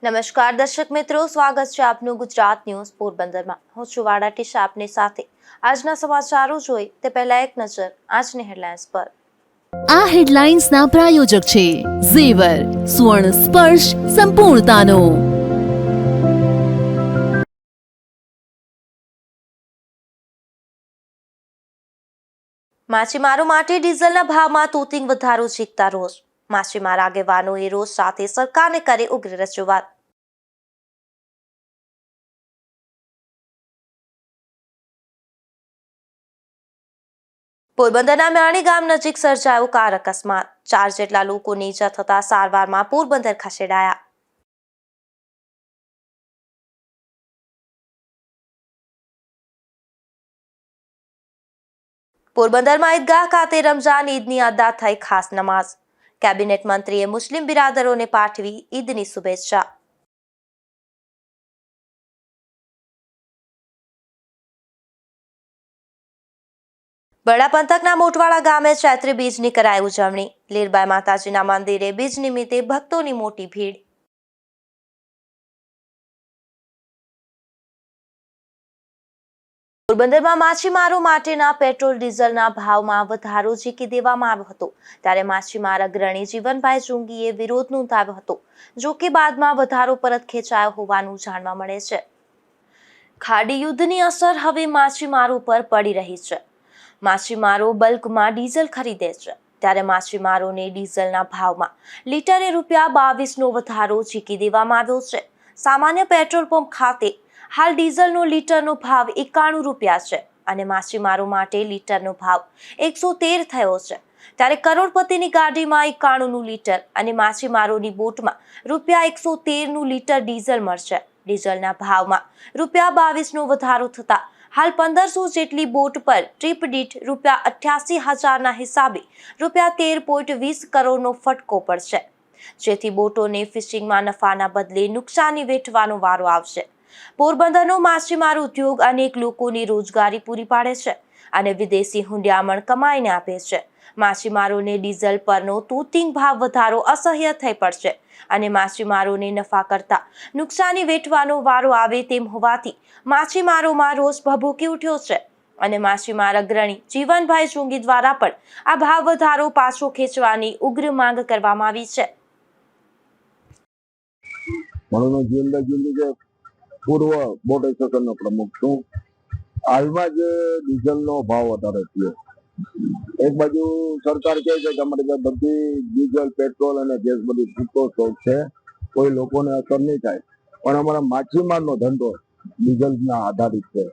નમસ્કાર દર્શક મિત્રો, સ્વાગત છે આપનું ગુજરાત ન્યૂઝ પોરબંદરમાં। હું છું વાડા ટીશા આપની સાથે। આજના સમાચારો જોઈ તે પહેલા એક નજર આજની હેડલાઇન્સ પર। આ હેડલાઇન્સના પ્રાયોજક છે ઝેવર, સ્વર્ણ સ્પર્શ સંપૂર્ણતાનો। માછીમારો માટે ડીઝલના ભાવમાં તૂતિંગ વધારો ચીકતા રોષ। માછીમાર આગેવાનોએ રોષ સાથે સરકારને કરી ઉગ્ર રજૂઆત। પોરબંદરના મ્યાણી ગામ નજીક સર્જાયો કાર અકસ્માત। 4 જેટલા લોકોને ઈજા થતા સારવારમાં પોરબંદર ખસેડાયા। પોરબંદરમાં ઈદગાહ ખાતે રમઝાન ઈદની અદા થઈ ખાસ નમાઝ। કેબિનેટ મંત્રીએ મુસ્લિમ બિરાદરોને પાઠવી ઈદની શુભેચ્છા। બરડા પંથકના મોટવાડા ગામે ચૈત્રી બીજની કરાઈ ઉજવણી। લીરબાઈ માતાજીના મંદિરે બીજ નિમિત્તે ભક્તોની મોટી ભીડ। પોરબંદરમાં માછીમારો માટેના પેટ્રોલ ડીઝલના ભાવમાં વધારો ઝીકી દેવામાં આવ્યો હતો, ત્યારે માછીમાર અગ્રણી જીવનભાઈ ચુંગીએ વિરોધ નોંધાવ્યો હતો। જો કે બાદમાં વધારો પરત ખેંચાયો હોવાનું જાણવા મળે છે। ખાડી યુદ્ધની અસર હવે માછીમારો પર પડી રહી છે। માછીમારો બલ્કમાં ડીઝલ ખરીદે છે, ત્યારે માછીમારોને ડીઝલના ભાવમાં લીટરે ₹22નો વધારો ઝીકી દેવામાં આવ્યો છે। સામાન્ય પેટ્રોલ પંપ ખાતે હાલ ડીઝલનો લીટરનો ભાવ ₹91 છે અને માછીમારો માટે લીટરનો ભાવ 113 થયો છે, ત્યારે કરોડપતિની ગાડીમાં 91નું લીટર અને માછીમારોની બોટમાં ₹113નું લીટર ડીઝલ મળશે। ડીઝલના ભાવમાં ₹22નો વધારો થતા હાલ 1500 જેટલી બોટ પર ટ્રીપ દીઠ ₹88,000ના હિસાબે ₹13.20 કરોડનો ફટકો પડશે, જેથી બોટોને ફિશિંગમાં નફાના બદલે નુકસાની વેઠવાનો વારો આવશે। પોરબંદરનો માછીમાર ઉદ્યોગ અનેક લોકોની રોજગારી પૂરી પાડે છે અને વિદેશી હુંડિયામણ કમાઈને આપે છે। માછીમારોને ડીઝલ પરનો તૂતિંગ ભાવ વધારો અસહ્ય થઈ પડશે અને માછીમારોને નફા કરતા નુકસાની વેઠવાનો વારો આવે તેમ હોવાથી માછીમારોમાં રોષ ભભૂકી ઉઠ્યો છે અને માછીમાર અગ્રણી જીવનભાઈ ચુંગી દ્વારા પણ આ ભાવ વધારો પાછો ખેંચવાની ઉગ્ર માંગ કરવામાં આવી છે। પૂર્વ બોર્ડ એસોસિએશનનો પ્રમુખ છું। હાલમાં જે ડીઝલનો ભાવ વધારે થયો, એક બાજુ સરકાર કહે છે કે અમારી પાસે બધી ડીઝલ, પેટ્રોલ અને ગેસ બધી પૂરતો સ્ટોક છે, કોઈ લોકોને અસર નહીં થાય, પણ અમારા માછીમારનો ધંધો ડીઝલના આધારિત છે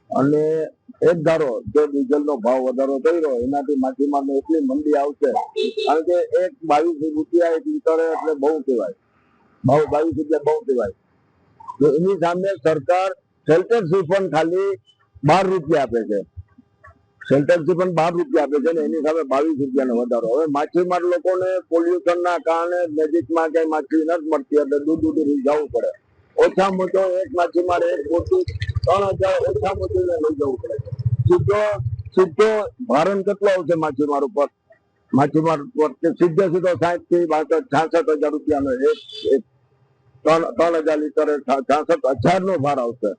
અને એક ધારો જો ડીઝલનો ભાવ વધારો થઈ રહ્યો એનાથી માછીમારને એટલી મંદી આવશે, કારણ કે એક ₹22 એક લીટરે એટલે બહુ કહેવાય, ભાવ ₹22 બહુ કહેવાય। તો એની સામે સરકાર શેલ્ટરશીપ પણ ખાલી ₹12 આપે છે, શેલ્ટરશીપ પણ ₹12 આપે છે ને એની સામે ₹22નો વધારો। હવે માછીમાર લોકોને પોલ્યુશનના કારણે નજીકમાં કઈ માછલી નથી મળતી એટલે દૂર જવું પડે। ઓછામાં ઓછો એક માછીમારે એક બોટથી 3000 ઓછામાં ઓછું લઈ જવું પડે। સીધો ભારણ કેટલો આવશે માછીમાર ઉપર? માછીમાર સીધો 60 થી 66,000 રૂપિયાનો એક 3000 લીટર 66,000નો ભાર આવશે।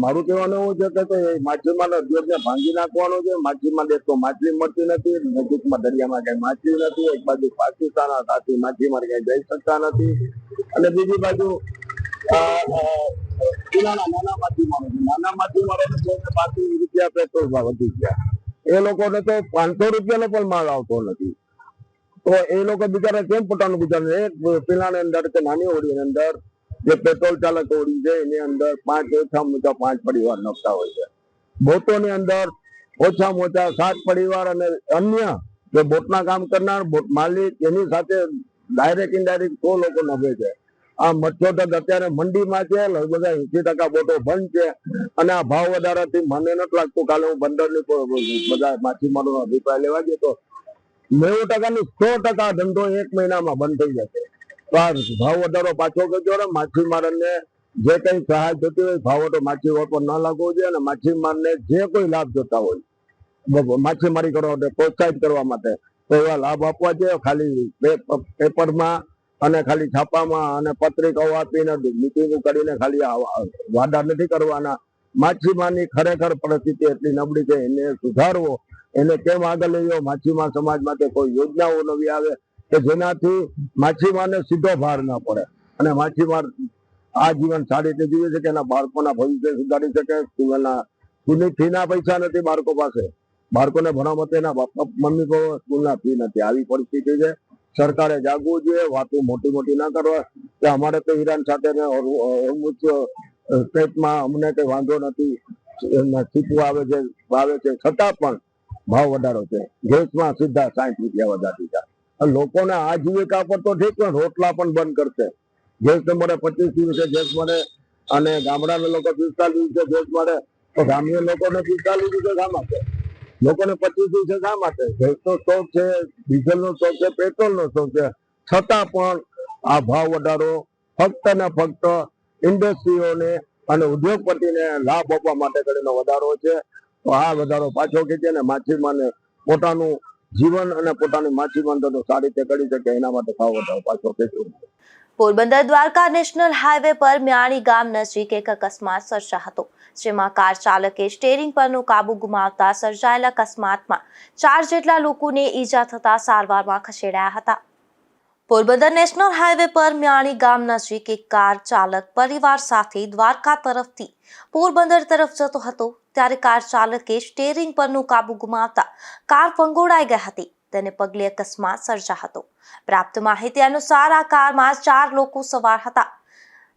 મારું કહેવાનું એવું છે કે માછીમારના ઉદ્યોગને ભાંગી નાખવાનો છે। માછીમાર એક તો માછલી મળતી નથી, નજીકમાં દરિયામાં કઈ માછલી નથી, એક બાજુ પાકિસ્તાન સાથે માછીમાર કઈ જઈ શકતા નથી અને બીજી બાજુ નાના માછીમારોને ₹5 પેટ્રોલ ભાવ વધી ગયા, એ લોકોને તો ₹500નો પણ માલ આવતો નથી, તો એ લોકો બિચારા કેમ પોતાનું ગુજરાન? એક પીલાની અંદર કે નાની હોડીની અંદર જે પેટ્રોલ ચાલક હોડી છે એની અંદર ઓછામાં ઓછા 5 પરિવાર નફતા હોય છે। બોટોની અંદર ઓછામાં ઓછા 7 પરિવાર અને અન્ય જે બોટના કામ કરનાર બોટ માલિક એની સાથે ડાયરેક્ટ ઇનડાયરેક્ટ 100 લોકો નફે છે। આ મચ્છોદક અત્યારે મંડીમાં છે, લગભગ 80% બોટો બંધ છે અને આ ભાવ વધારાથી મને નથી લાગતું, કાલે હું બંદરની બધા માછીમારોનો અભિપ્રાય લેવા ગયો તો 90%ની 100% ધંધો 1 મહિનામાં બંધ થઈ જશે। તો આ ભાવ વધારો પાછો કરજો, માછીમારોને જે કઈ સહાય થતી હોય ભાવ તો માછીમાર પર ન લાગવો જોઈએ અને માછીમારને જે કોઈ લાભ જોતા હોય માછીમારી કરવા માટે પ્રોત્સાહિત કરવા માટે તો એવા લાભ આપવા જોઈએ। ખાલી પેપરમાં અને ખાલી છાપામાં અને પત્રિકાઓ આપીને મિટિંગો કરીને ખાલી વાદા નથી કરવાના. માછીમારની ખરેખર પરિસ્થિતિ એટલી નબળી છે, એને સુધારવો, એને કેમ આગળ લઈ જાઓ. માછીમાર સમાજ માટે કોઈ યોજનાઓ નવી આવે કે જેનાથી માછીમારને સીધો ભાર ન પડે અને માછીમાર આ જીવન સારી રીતે જીવે છે કે એના બાળકોના ભવિષ્ય સુધારી શકે. સ્કૂલની ફીના પૈસા નથી બાળકો પાસે, બાળકોને ભણવા માટે એના મમ્મી પપ્પા સ્કૂલના ફી નથી. આવી પરિસ્થિતિ છે. સરકારે જાગવું જોઈએ, વાતો મોટી મોટી ના કરવા કે અમારે તો ઈરાન સાથે સ્ટેટમાં અમને કઈ વાંધો નથી, સીપું આવે છે છતાં પણ ભાવ વધારો છે. ગેસમાં સીધા 60 રૂપિયા વધારી દીધા. લોકોને આજીવિકા પર તો ઠીક પણ રોટલા પણ બંધ કરશે. ગેસ મળે 25 દિવસે ગેસ મળે અને ગામડાના લોકો 45 દિવસે ગેસ મળે, તો ગ્રામ્ય લોકોને 45 દિવસે શા માટે? લોકોને 25 દિવસે શા માટે? ગેસનો સ્ટોક છે, ડીઝલનો સ્ટોક છે, પેટ્રોલનો સ્ટોક છે, છતાં પણ આ ભાવ વધારો ફક્ત ને ફક્ત ઇન્ડસ્ટ્રીઓને અને ઉદ્યોગપતિને લાભ આપવા માટે કરીને વધારો છે. તો આ વધારો પાછો ખેંચે ને માછીમારને પોતાનું જીવન અને પોતાની માછીમાર ધંધો સારી રીતે કરી શકે એના માટે ભાવ વધારો પાછો ખેંચવો. પોરબંદર દ્વારકા નેશનલ હાઈવે પર મ્યાણી ગામ નજીક એક અકસ્માત સર્જાયો હતો, જેમાં કાર ચાલકે સ્ટીયરિંગ પરનો કાબુ ગુમાવતા સર્જાયેલા અકસ્માતમાં 4 જેટલા લોકોને ઈજા થતા સારવારમાં ખસેડાયા હતા. પોરબંદર નેશનલ હાઈવે પર મ્યાણી ગામ નજીક એક કાર ચાલક પરિવાર સાથે દ્વારકા તરફથી પોરબંદર તરફ જતો હતો, ત્યારે કાર ચાલકે સ્ટીયરિંગ પરનો કાબુ ગુમાવતા કાર ફંગોળાઈ ગઈ હતી. તેને પગલે અકસ્માત સર્જાયો હતો. પ્રાપ્ત માહિતી અનુસાર આ કારમાં 4 લોકો સવાર હતા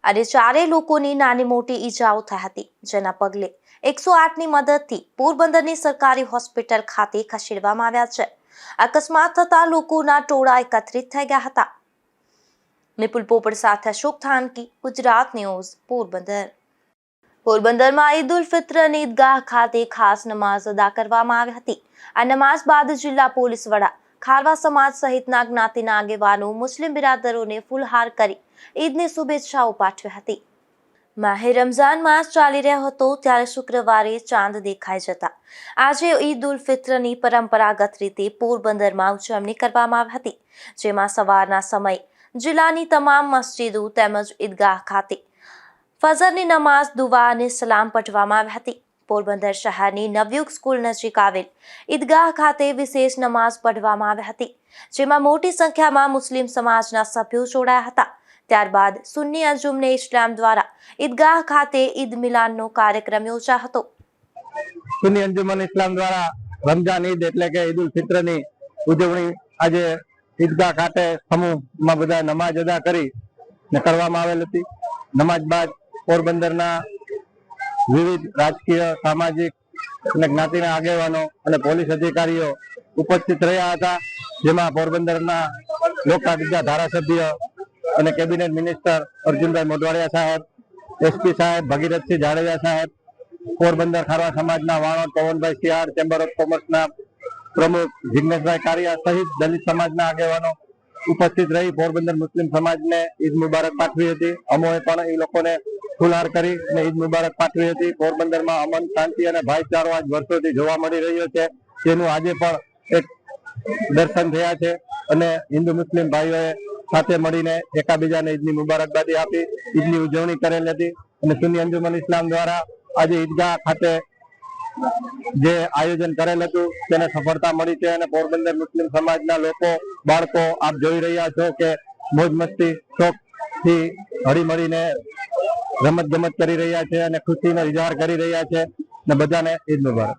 અને 4 લોકોની નાની મોટી ઈજાઓ થઈ હતી, જેના પગલે 108ની મદદથી પોરબંદરની સરકારી હોસ્પિટલ ખાતે ખસેડવામાં આવ્યા છે. અકસ્માત થતા લોકોના ટોળા એકત્રિત થઈ ગયા હતા. નિપુલ પોપટ સાથે અશોક થાનકી, ગુજરાત ન્યૂઝ, પોરબંદર. પોરબંદરમાં ઈદ ઉલ ફિત્રની ઈદગાહ ખાતે ખાસ નમાઝ અદા કરવામાં આવી હતી. આ નમાઝ બાદ જિલ્લા પોલીસ વડા, ખારવા સમાજ સહિતના જ્ઞાતિના આગેવાનો મુસ્લિમ બિરાદરોને ફૂલહાર કરી ઈદની શુભેચ્છાઓ પાઠવી હતી. માહે રમઝાન માસ ચાલી રહ્યો હતો ત્યારે શુક્રવારે ચાંદ દેખાઈ જતા આજે ઈદ ઉલ ફિત્રની પરંપરાગત રીતે પોરબંદરમાં ઉજવણી કરવામાં આવી હતી, જેમાં સવારના સમયે જિલ્લાની તમામ મસ્જિદો તેમજ ઈદગાહ ખાતે ફજરની નમાઝ, દુઆ અને સલામ પઢવામાં આવી હતી. પોરબંદર શહેરની નવયુગ સ્કૂલ નજીક આવેલ ઈદગાહ ખાતે વિશેષ નમાઝ પઢવામાં આવી હતી, જેમાં મોટી સંખ્યામાં મુસ્લિમ સમાજના સભ્યો જોડાયા હતા. ત્યારબાદ સુન્ની અંજુમને ઇસ્લામ દ્વારા ઈદગાહ ખાતે ઈદ મિલાદનો કાર્યક્રમ યોજાયો હતો. સુન્ની અંજુમન ઇસ્લામ દ્વારા રમઝાન ઈદ એટલે કે ઈદ ઉલ ફિત્રની ઉજવણી આજે ઈદગાહ ખાતે સમૂહમાં બધા નમાજ અદા કરી ને કરવામાં આવેલ હતી. નમાજ બાદ પોરબંદરના વિવિધ રાજકીય, સામાજિક અને જ્ઞાતિના આગેવાનો અને પોલીસ અધિકારીઓ ઉપસ્થિત રહ્યા હતા, જેમાં પોરબંદરના લોકતાંત્રિક ધારાસભ્ય અને કેબિનેટ મિનિસ્ટર અર્જુનભાઈ મોઢવાડિયા સાહેબ, એસપી સાહેબ ભગીરથસિંહ જાડેજા સાહેબ, પોરબંદર ખારવા સમાજના વાણોદ પવનભાઈ સિયાળ, ચેમ્બર ઓફ કોમર્સના પ્રમુખ જિગ્નેશભાઈ કારિયા સહિત દલિત સમાજના આગેવાનો ઉપસ્થિત રહી પોરબંદર મુસ્લિમ સમાજને ઈદ મુબારક પાઠવી હતી. અમોએ પણ એ લોકોને ફૂલહાર કરી અને ઈદ મુબારક પાઠવી હતી. પોરબંદરમાં અમન, શાંતિ અને ભાઈચારો આજ વર્ષોથી જોવા મળી રહ્યો છે, તેનું આજે પણ એક દર્શન થયા છે અને હિન્દુ મુસ્લિમ ભાઈઓએ સાથે મળીને એકાબીજાને ઈદની મુબારકબાદી આપી ઈદની ઉજવણી કરેલ હતી. અને સુન્ની અંજુમન ઇસ્લામ દ્વારા આજે ઈદગાહ ખાતે જે આયોજન કરેલ હતું તેને સફળતા મળી છે અને પોરબંદર મુસ્લિમ સમાજના લોકો, બાળકો આપ જોઈ રહ્યા છો કે મોજ મસ્તી શોખથી હળી મળીને રમત ગમત કરી રહ્યા છે અને ખુશીનો ઇઝહાર કરી રહ્યા છે ને બધાને ઈદ મુબારક.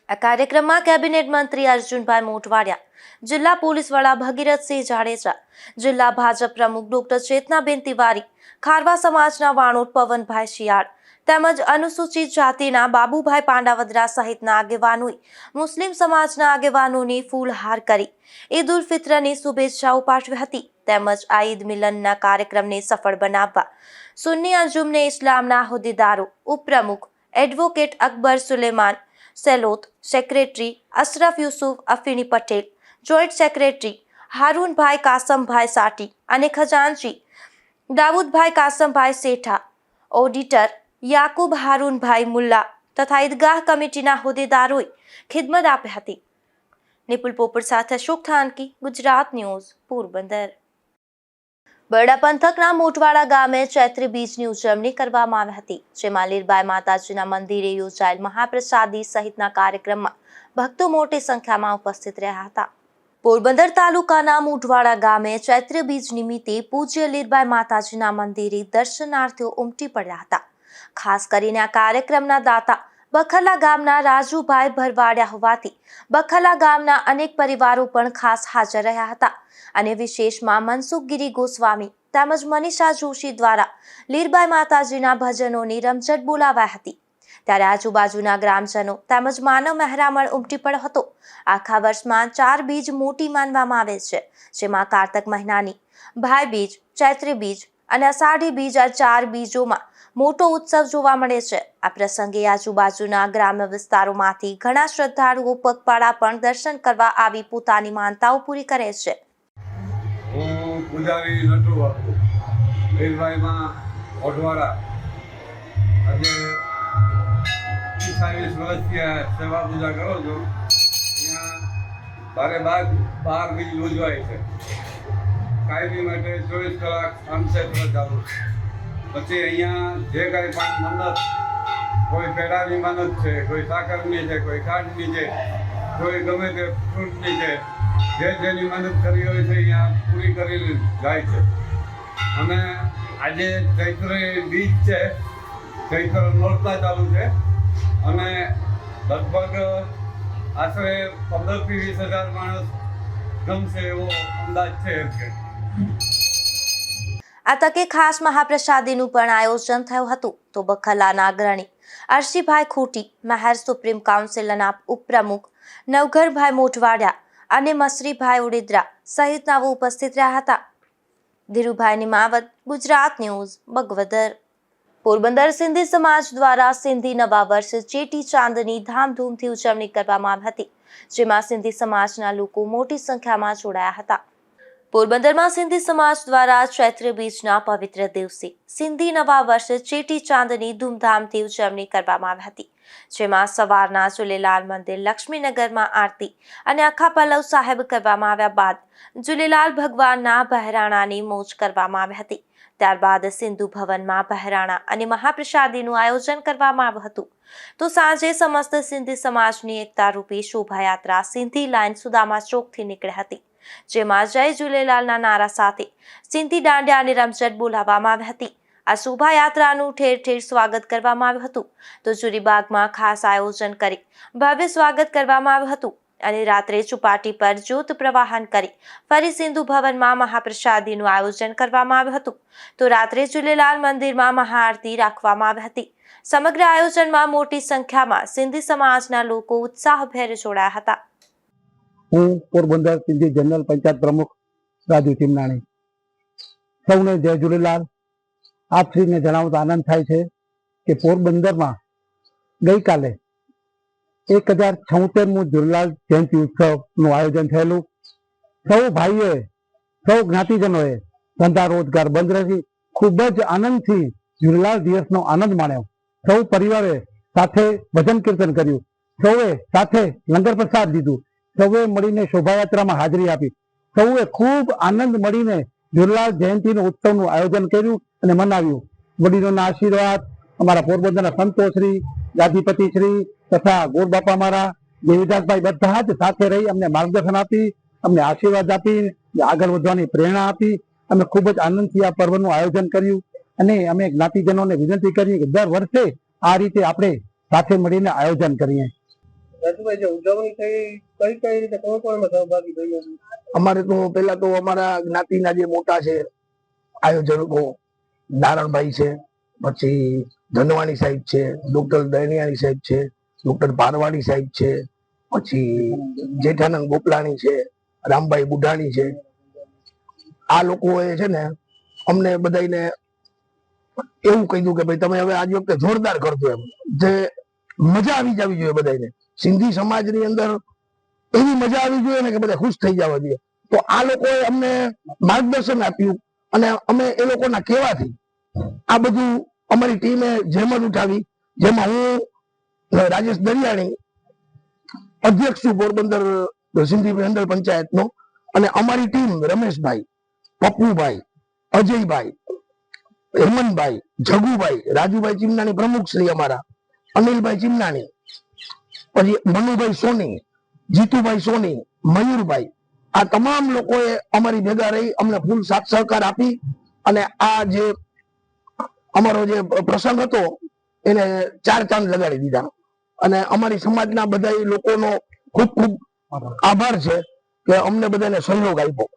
આ કાર્યક્રમમાં કેબિનેટ મંત્રી અર્જુનભાઈ મોઢવાડિયા, જિલ્લા પોલીસ વડા ભગીરથસિંહ જાડેજા, જિલ્લા ભાજપ પ્રમુખ ડોક્ટર ચેતનાબેન તિવારી, ખારવા સમાજના વાણોદ પવનભાઈ શિયાળ તેમજ અનુસૂચિત જાતિના બાબુભાઈ પાંડાવદરા સહિતના આગેવાનોએ મુસ્લિમ સમાજના આગેવાનોને ફૂલહાર કરી ઈદ ઉલ ફિત્રની શુભેચ્છાઓ પાઠવી હતી. તેમજ આ ઈદ મિલનના કાર્યક્રમને સફળ બનાવવા સુન્ની અંજુમને ઇસ્લામના હોદ્દેદારો, ઉપપ્રમુખ advocate Akbar Suleman Selot, secretary Ashraf Yusuf Afini Patel, joint secretary Harunbhai Kasambhai Sati અને ખજાનચી દાઉદભાઈ કાસમભાઈ શેઠા, ઓડિટર યાકુબ હારૂનભાઈ મુલ્લા તથા ઈદગાહ કમિટીના હોદ્દેદારોએ ખિદમત આપી હતી. નિપુલ પોપટ સાથે અશોક થાનકી, ગુજરાત ન્યૂઝ, પોરબંદર. બરડા પંથકના મોટવાડા ગામે ચૈત્રી બીજની ઉજવણી કરવામાં આવી હતી, જેમાં લીરબાઈ માતાજીના મંદિરે યોજાયેલ મહાપ્રસાદી સહિતના કાર્યક્રમમાં ભક્તો મોટી સંખ્યામાં ઉપસ્થિત રહ્યા હતા. પોરબંદર તાલુકાના મોટવાડા ગામે ચૈત્રી બીજ નિમિત્તે પૂજ્ય લીરબાઈ માતાજીના મંદિરે દર્શનાર્થીઓ ઉમટી પડ્યા હતા. ખાસ કરીને આ કાર્યક્રમના દાતા બખલા ગામના રાજુભાઈ ભરવાડ્યા હોવાથી બખલા ગામના અનેક પરિવારો પણ ખાસ હાજર રહ્યા હતા અને વિશેષમાં મનસુખગીરી ગોસ્વામી તેમજ મનીષા જોશી દ્વારા લીરબાઈ માતાજીના ભજનોની રમઝટ બોલાવાઈ હતી. ત્યારે આજુબાજુના ગ્રામજનો તેમજ માનવ મહેરામણ ઉમટી પડ્યો હતો. આખા વર્ષમાં 4 બીજ મોટી માનવામાં આવે છે, જેમાં કારતક મહિનાની ભાઈ બીજ, ચૈત્રી બીજ અને અષાઢી બીજ આ 4 બીજોમાં મોટો ઉત્સવ જોવા મળે છે. આ પ્રસંગે આજુબાજુના ગ્રામ્ય વિસ્તારોમાંથી ઘણા શ્રદ્ધાળુઓ પગપાળા પણ દર્શન કરવા આવી પોતાની માનતાઓ પૂરી કરે છે. હું પૂજારી નટુ બાપુ લીરબાઈમાં મોટવાડા આજે 40 વર્ષથી સેવા પૂજા કરું છું. અહીંયા 12 બીજ યોજવાય છે. કાયમી માટે 24 કલાક અનક્ષેત્ર ચાલુ છે. પછી અહીંયા જે કાંઈ પણ મન્નત, કોઈ પેડાની મન્નત છે, કોઈ સાકરની છે, કોઈ ખાંડની છે, કોઈ ગમે તે ફ્રૂટની છે, જેની મન્નત કરી હોય છે અહીંયા પૂરી કરી જાય છે. અને આજે ચૈત્ર બીજ છે, ચૈત્ર નોરતા ચાલુ છે અને લગભગ આશરે 15 થી 20,000 માણસ ગમશે એવો અંદાજ છે. આ તકે ખાસ મહાપ્રસાદીનું પણ આયોજન થયું હતું. તો બખલાના અગ્રણી અરશીભાઈ ખોટી, મહેર સુપ્રીમ કાઉન્સિલના ઉપપ્રમુખ નવઘરભાઈ મોટવાડિયા અને મસરીભાઈ ઉડેદરા સહિતનાઓ ઉપસ્થિત રહ્યા હતા. ધીરુભાઈ નિમાવત, ગુજરાત ન્યૂઝ, બગવદર. પોરબંદર સિંધી સમાજ દ્વારા સિંધી નવા વર્ષ ચેટી ચાંદની ધામધૂમથી ઉજવણી કરવામાં આવી હતી, જેમાં સિંધી સમાજના લોકો મોટી સંખ્યામાં જોડાયા હતા. પોરબંદરમાં સિંધી સમાજ દ્વારા ચૈત્ર બીજના પવિત્ર દિવસે સિંધી નવા વર્ષ ચેટી ચાંદની ધૂમધામથી ઉજવણી કરવામાં આવી હતી, જેમાં સવારના ઝૂલેલાલ મંદિર લક્ષ્મીનગરમાં આરતી અને આખા પલ્લવ સાહેબ કરવામાં આવ્યા બાદ ઝૂલેલાલ ભગવાનના બહેરાણાની મોજ કરવામાં આવી હતી. ત્યારબાદ સિંધુ ભવનમાં બહેરાણા અને મહાપ્રસાદીનું આયોજન કરવામાં આવ્યું હતું. તો સાંજે સમસ્ત સિંધી સમાજની એકતા રૂપી શોભાયાત્રા સિંધી લાઇન સુદામા ચોકથી નીકળી હતી, જેમાં જય ઝૂલેલાલના નારા સાથે સિંધી દાંડિયાની રમઝટ બોલાવવામાં આવી હતી. આ શોભાયાત્રાનું ઠેર ઠેર સ્વાગત કરવામાં આવ્યું હતું. તો જુરીબાગમાં ખાસ આયોજન કરી ભવ્ય સ્વાગત કરવામાં આવ્યું હતું અને રાત્રે ચોપાટી પર જ્યોત પ્રવાહન કરી ફરી સિંધુ ભવનમાં મહાપ્રસાદીનું આયોજન કરવામાં આવ્યું હતું. તો રાત્રે ઝૂલેલાલ મંદિરમાં મહાઆરતી રાખવામાં આવી હતી. સમગ્ર આયોજનમાં મોટી સંખ્યામાં સિંધી સમાજના લોકો ઉત્સાહભેર જોડાયા હતા. હું પોરબંદર સિંધી જનરલ પંચાયત પ્રમુખ રાજુ ચીમનાણી. સૌને જય ઝૂલેલાલ. આપશ્રીને જણાવતા આનંદ થાય છે કે પોરબંદરમાં ગઈકાલે 1076મું ઝૂલેલાલ જયંતિ ઉત્સવનું આયોજન થયેલું. સૌ ભાઈઓએ, સૌ જ્ઞાતિજનોએ ધંધા રોજગાર બંધ રહી ખૂબ જ આનંદથી ઝૂલેલાલ દિવસનો આનંદ માણ્યો. સૌ પરિવારે સાથે ભજન કીર્તન કર્યું, સૌએ સાથે લંગર પ્રસાદ લીધું, સૌએ મળીને શોભાયાત્રામાં હાજરી આપી, સૌએ ખૂબ આનંદ મળીને ઝૂલેલાલ જયંતિનું ઉત્સવનું આયોજન કર્યું અને મનાવ્યું. વડીલોના આશીર્વાદ, અમારા પોરબંદરના સંતોશ્રી, ગાદીપતિશ્રી તથા ગોરબાપા મારા દેવીદાસભાઈ બધા જ સાથે રહી અમને માર્ગદર્શન આપી, અમને આશીર્વાદ આપી, આગળ વધવાની પ્રેરણા આપી. અમે ખૂબ જ આનંદથી આ પર્વનું આયોજન કર્યું અને અમે જ્ઞાતિજનોને વિનંતી કરી કે દર વર્ષે આ રીતે આપણે સાથે મળીને આયોજન કરીએ. ઉજવણી થઈ કઈ રીતે કોણ સહભાગી થયું? અમારે તો પહેલા તો અમારા જ્ઞાતિના જે મોટા છે આયોજકો નારણભાઈ છે, પછી ધનવાણી સાહેબ છે, ડોક્ટર દયનિયાણી સાહેબ છે, ડોક્ટર ભારવાણી સાહેબ છે, પછી જેઠાનંદ ગોપલાણી છે, રામભાઈ બુઢાણી છે. આ લોકોએ છે ને અમને બધાને એવું કીધું કે ભાઈ તમે હવે આજ વખતે જોરદાર કરજો, એમ જે મજા આવી જવી જોઈએ બધાને. સિંધી સમાજની અંદર એવી મજા આવી જોઈએ ને કે બધા ખુશ થઈ જવા જોઈએ. તો આ લોકોએ અમને માર્ગદર્શન આપ્યું અને અમે એ લોકોના કહેવાથી આ બધું અમારી ટીમે જહેમત ઉઠાવી, જેમાં હું રાજેશ દરિયાણી અધ્યક્ષ છું પોરબંદર સિંધી મંડળ પંચાયતનો, અને અમારી ટીમ રમેશભાઈ, પપ્પુભાઈ, અજયભાઈ, હેમંતભાઈ, જગુભાઈ, રાજુભાઈ ચીમનાની પ્રમુખ શ્રી અમારા, અનિલભાઈ ચીમનાની, પછી મનુભાઈ સોની, જીતુભાઈ સોની, મયુરભાઈ, આ તમામ લોકોએ અમારી ભેગા રહી અમને ફૂલ સાથ સહકાર આપી અને આ જે અમારો જે પ્રસંગ હતો એને 4 ચાંદ લગાડી દીધા. અને અમારી સમાજના બધા લોકોનો ખૂબ ખૂબ આભાર છે કે અમને બધાને સહયોગ આપ્યો.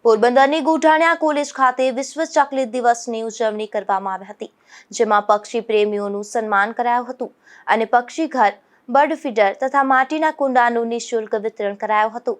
પોરબંદરની ગોઠાણિયા કોલેજ ખાતે વિશ્વ ચકલી દિવસની ઉજવણી કરવામાં આવી હતી, જેમાં પક્ષી પ્રેમીઓનું સન્માન કરાયું હતું અને પક્ષી ઘર, બર્ડ ફીડર તથા માટીના કુંડાનું નિઃશુલ્ક વિતરણ કરાયું હતું.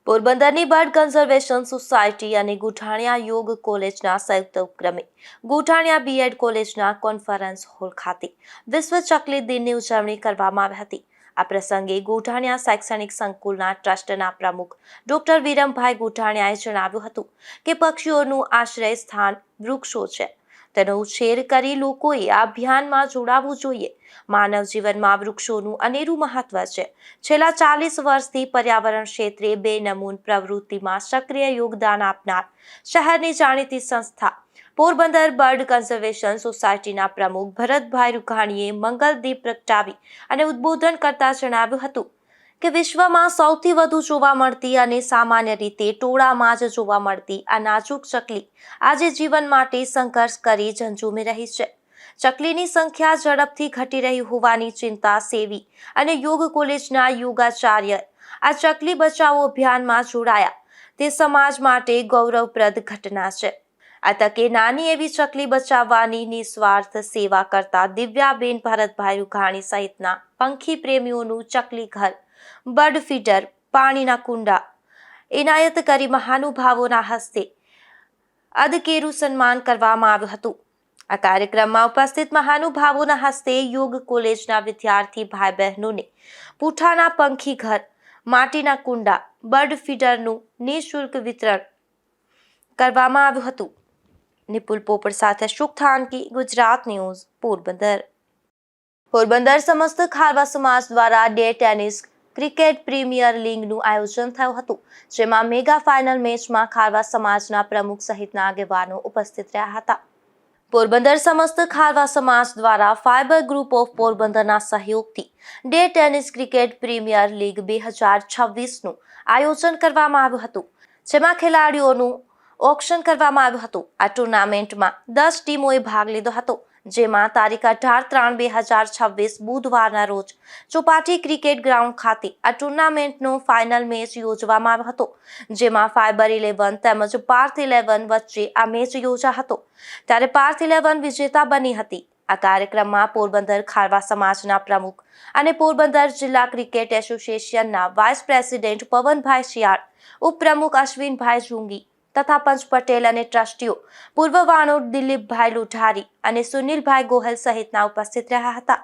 પોરબંદરની બર્ડ કન્ઝર્વેશન સોસાયટી અને ગોઠાણિયા યોગ કોલેજના સંયુક્ત ઉપક્રમે ગોઠાણિયા બીએડ કોલેજના કોન્ફરન્સ હોલ ખાતે વિશ્વ ચકલી દિનની ઉજવણી કરવામાં આવી હતી. આ પ્રસંગે ગોઠાણિયા શૈક્ષણિક સંકુલના ટ્રસ્ટના પ્રમુખ ડોક્ટર વિરમભાઈ ગોઠાણિયાએ જણાવ્યું હતું કે પક્ષીઓનું આશ્રય સ્થાન વૃક્ષો છે, તેનો ઉછેર કરી લોકોએ આ અભિયાનમાં જોડાવવું જોઈએ. માનવ જીવનમાં વૃક્ષોનું અનેરું મહત્વ છે. છેલ્લા 40 વર્ષથી પર્યાવરણ ક્ષેત્રે બેનમૂન પ્રવૃત્તિમાં સક્રિય યોગદાન આપનાર શહેરની જાણીતી સંસ્થા પોરબંદર બર્ડ કન્ઝર્વેશન સોસાયટીના પ્રમુખ ભરતભાઈ રૂઘાણીએ મંગલદીપ પ્રગટાવી અને ઉદ્બોધન કરતા જણાવ્યું હતું કે વિશ્વમાં સૌથી વધુ જોવા મળતી અને સામાન્ય રીતે ટોળામાં જ જોવા મળતી આ નાજુક ચકલી આજે જીવન માટે સંઘર્ષ કરી ઝંઝુમી રહી છે. ચકલીની સંખ્યા ઝડપથી ઘટી રહી હોવાની ચિંતા સેવી અને યોગ કોલેજના યોગાચાર્ય આ ચકલી બચાવો અભિયાનમાં જોડાયા તે સમાજ માટે ગૌરવપ્રદ ઘટના છે. આ તકે નાની એવી ચકલી બચાવવાની નિસ્વાર્થ સેવા કરતા દિવ્યાબેન ભરતભાઈ રૂઘાણી સહિતના પંખી પ્રેમીઓનું ચકલી ઘર, બર્ડ ફીડર, પાણીના કુંડા એનાયત કરી મહાનુભાવોના હસ્તે અદકેરું સન્માન કરવામાં આવ્યું હતું. આ કાર્યક્રમમાં ઉપસ્થિત મહાનુભાવોના હસ્તે યોગ કોલેજના વિદ્યાર્થી ભાઈ બહેનોને પૂઠાના પંખી ઘર, માટીના કુંડા, બર્ડ ફીડરનું નિઃશુલ્ક વિતરણ કરવામાં આવ્યું હતું. નિપુલ પોપટ સાથે અશોક થાનકી, ગુજરાત ન્યૂઝ, પોરબંદર. પોરબંદર સમસ્ત ખારવા સમાજ દ્વારા ડે ટેનિસ ક્રિકેટ પ્રીમિયર લીગનું આયોજન થયું હતું, જેમાં મેગા ફાઇનલ મેચમાં ખારવા સમાજના પ્રમુખ સહિતના આગેવાનો ઉપસ્થિત રહ્યા હતા. પોરબંદર સમસ્ત ખારવા સમાજ દ્વારા ફાઇબર ગ્રુપ ઓફ પોરબંદરના સહયોગથી day tennis cricket premier league 2026નું આયોજન કરવામાં આવ્યું હતું, જેમાં ખેલાડીઓનું ઓક્શન કરવામાં આવ્યું હતું. આ ટુર્નામેન્ટમાં 10 ટીમોએ ભાગ લીધો હતો, જેમાં તારીખ 18/3/2026 બુધવારના રોજ ચોપાટી ક્રિકેટ ગ્રાઉન્ડ ખાતે આ ટુર્નામેન્ટનો ફાઇનલ મેચ યોજવામાં આવ્યો હતો, જેમાં ફાઇબર 11 તેમજ પાર્થ 11 વચ્ચે આ મેચ યોજાયો હતો, ત્યારે પાર્થ 11 વિજેતા બની હતી. આ કાર્યક્રમમાં પોરબંદર ખારવા સમાજના પ્રમુખ અને પોરબંદર જિલ્લા ક્રિકેટ એસોસિએશનના વાઇસ પ્રેસિડેન્ટ પવનભાઈ શિયાળ, ઉપપ્રમુખ અશ્વિનભાઈ જુંગી તથા પંચ પટેલ અને ટ્રસ્ટીઓ પૂર્વ વાણોડ દિલીપભાઈ લોઢારી અને સુનિલભાઈ ગોહેલ સહિતના ઉપસ્થિત રહ્યા હતા.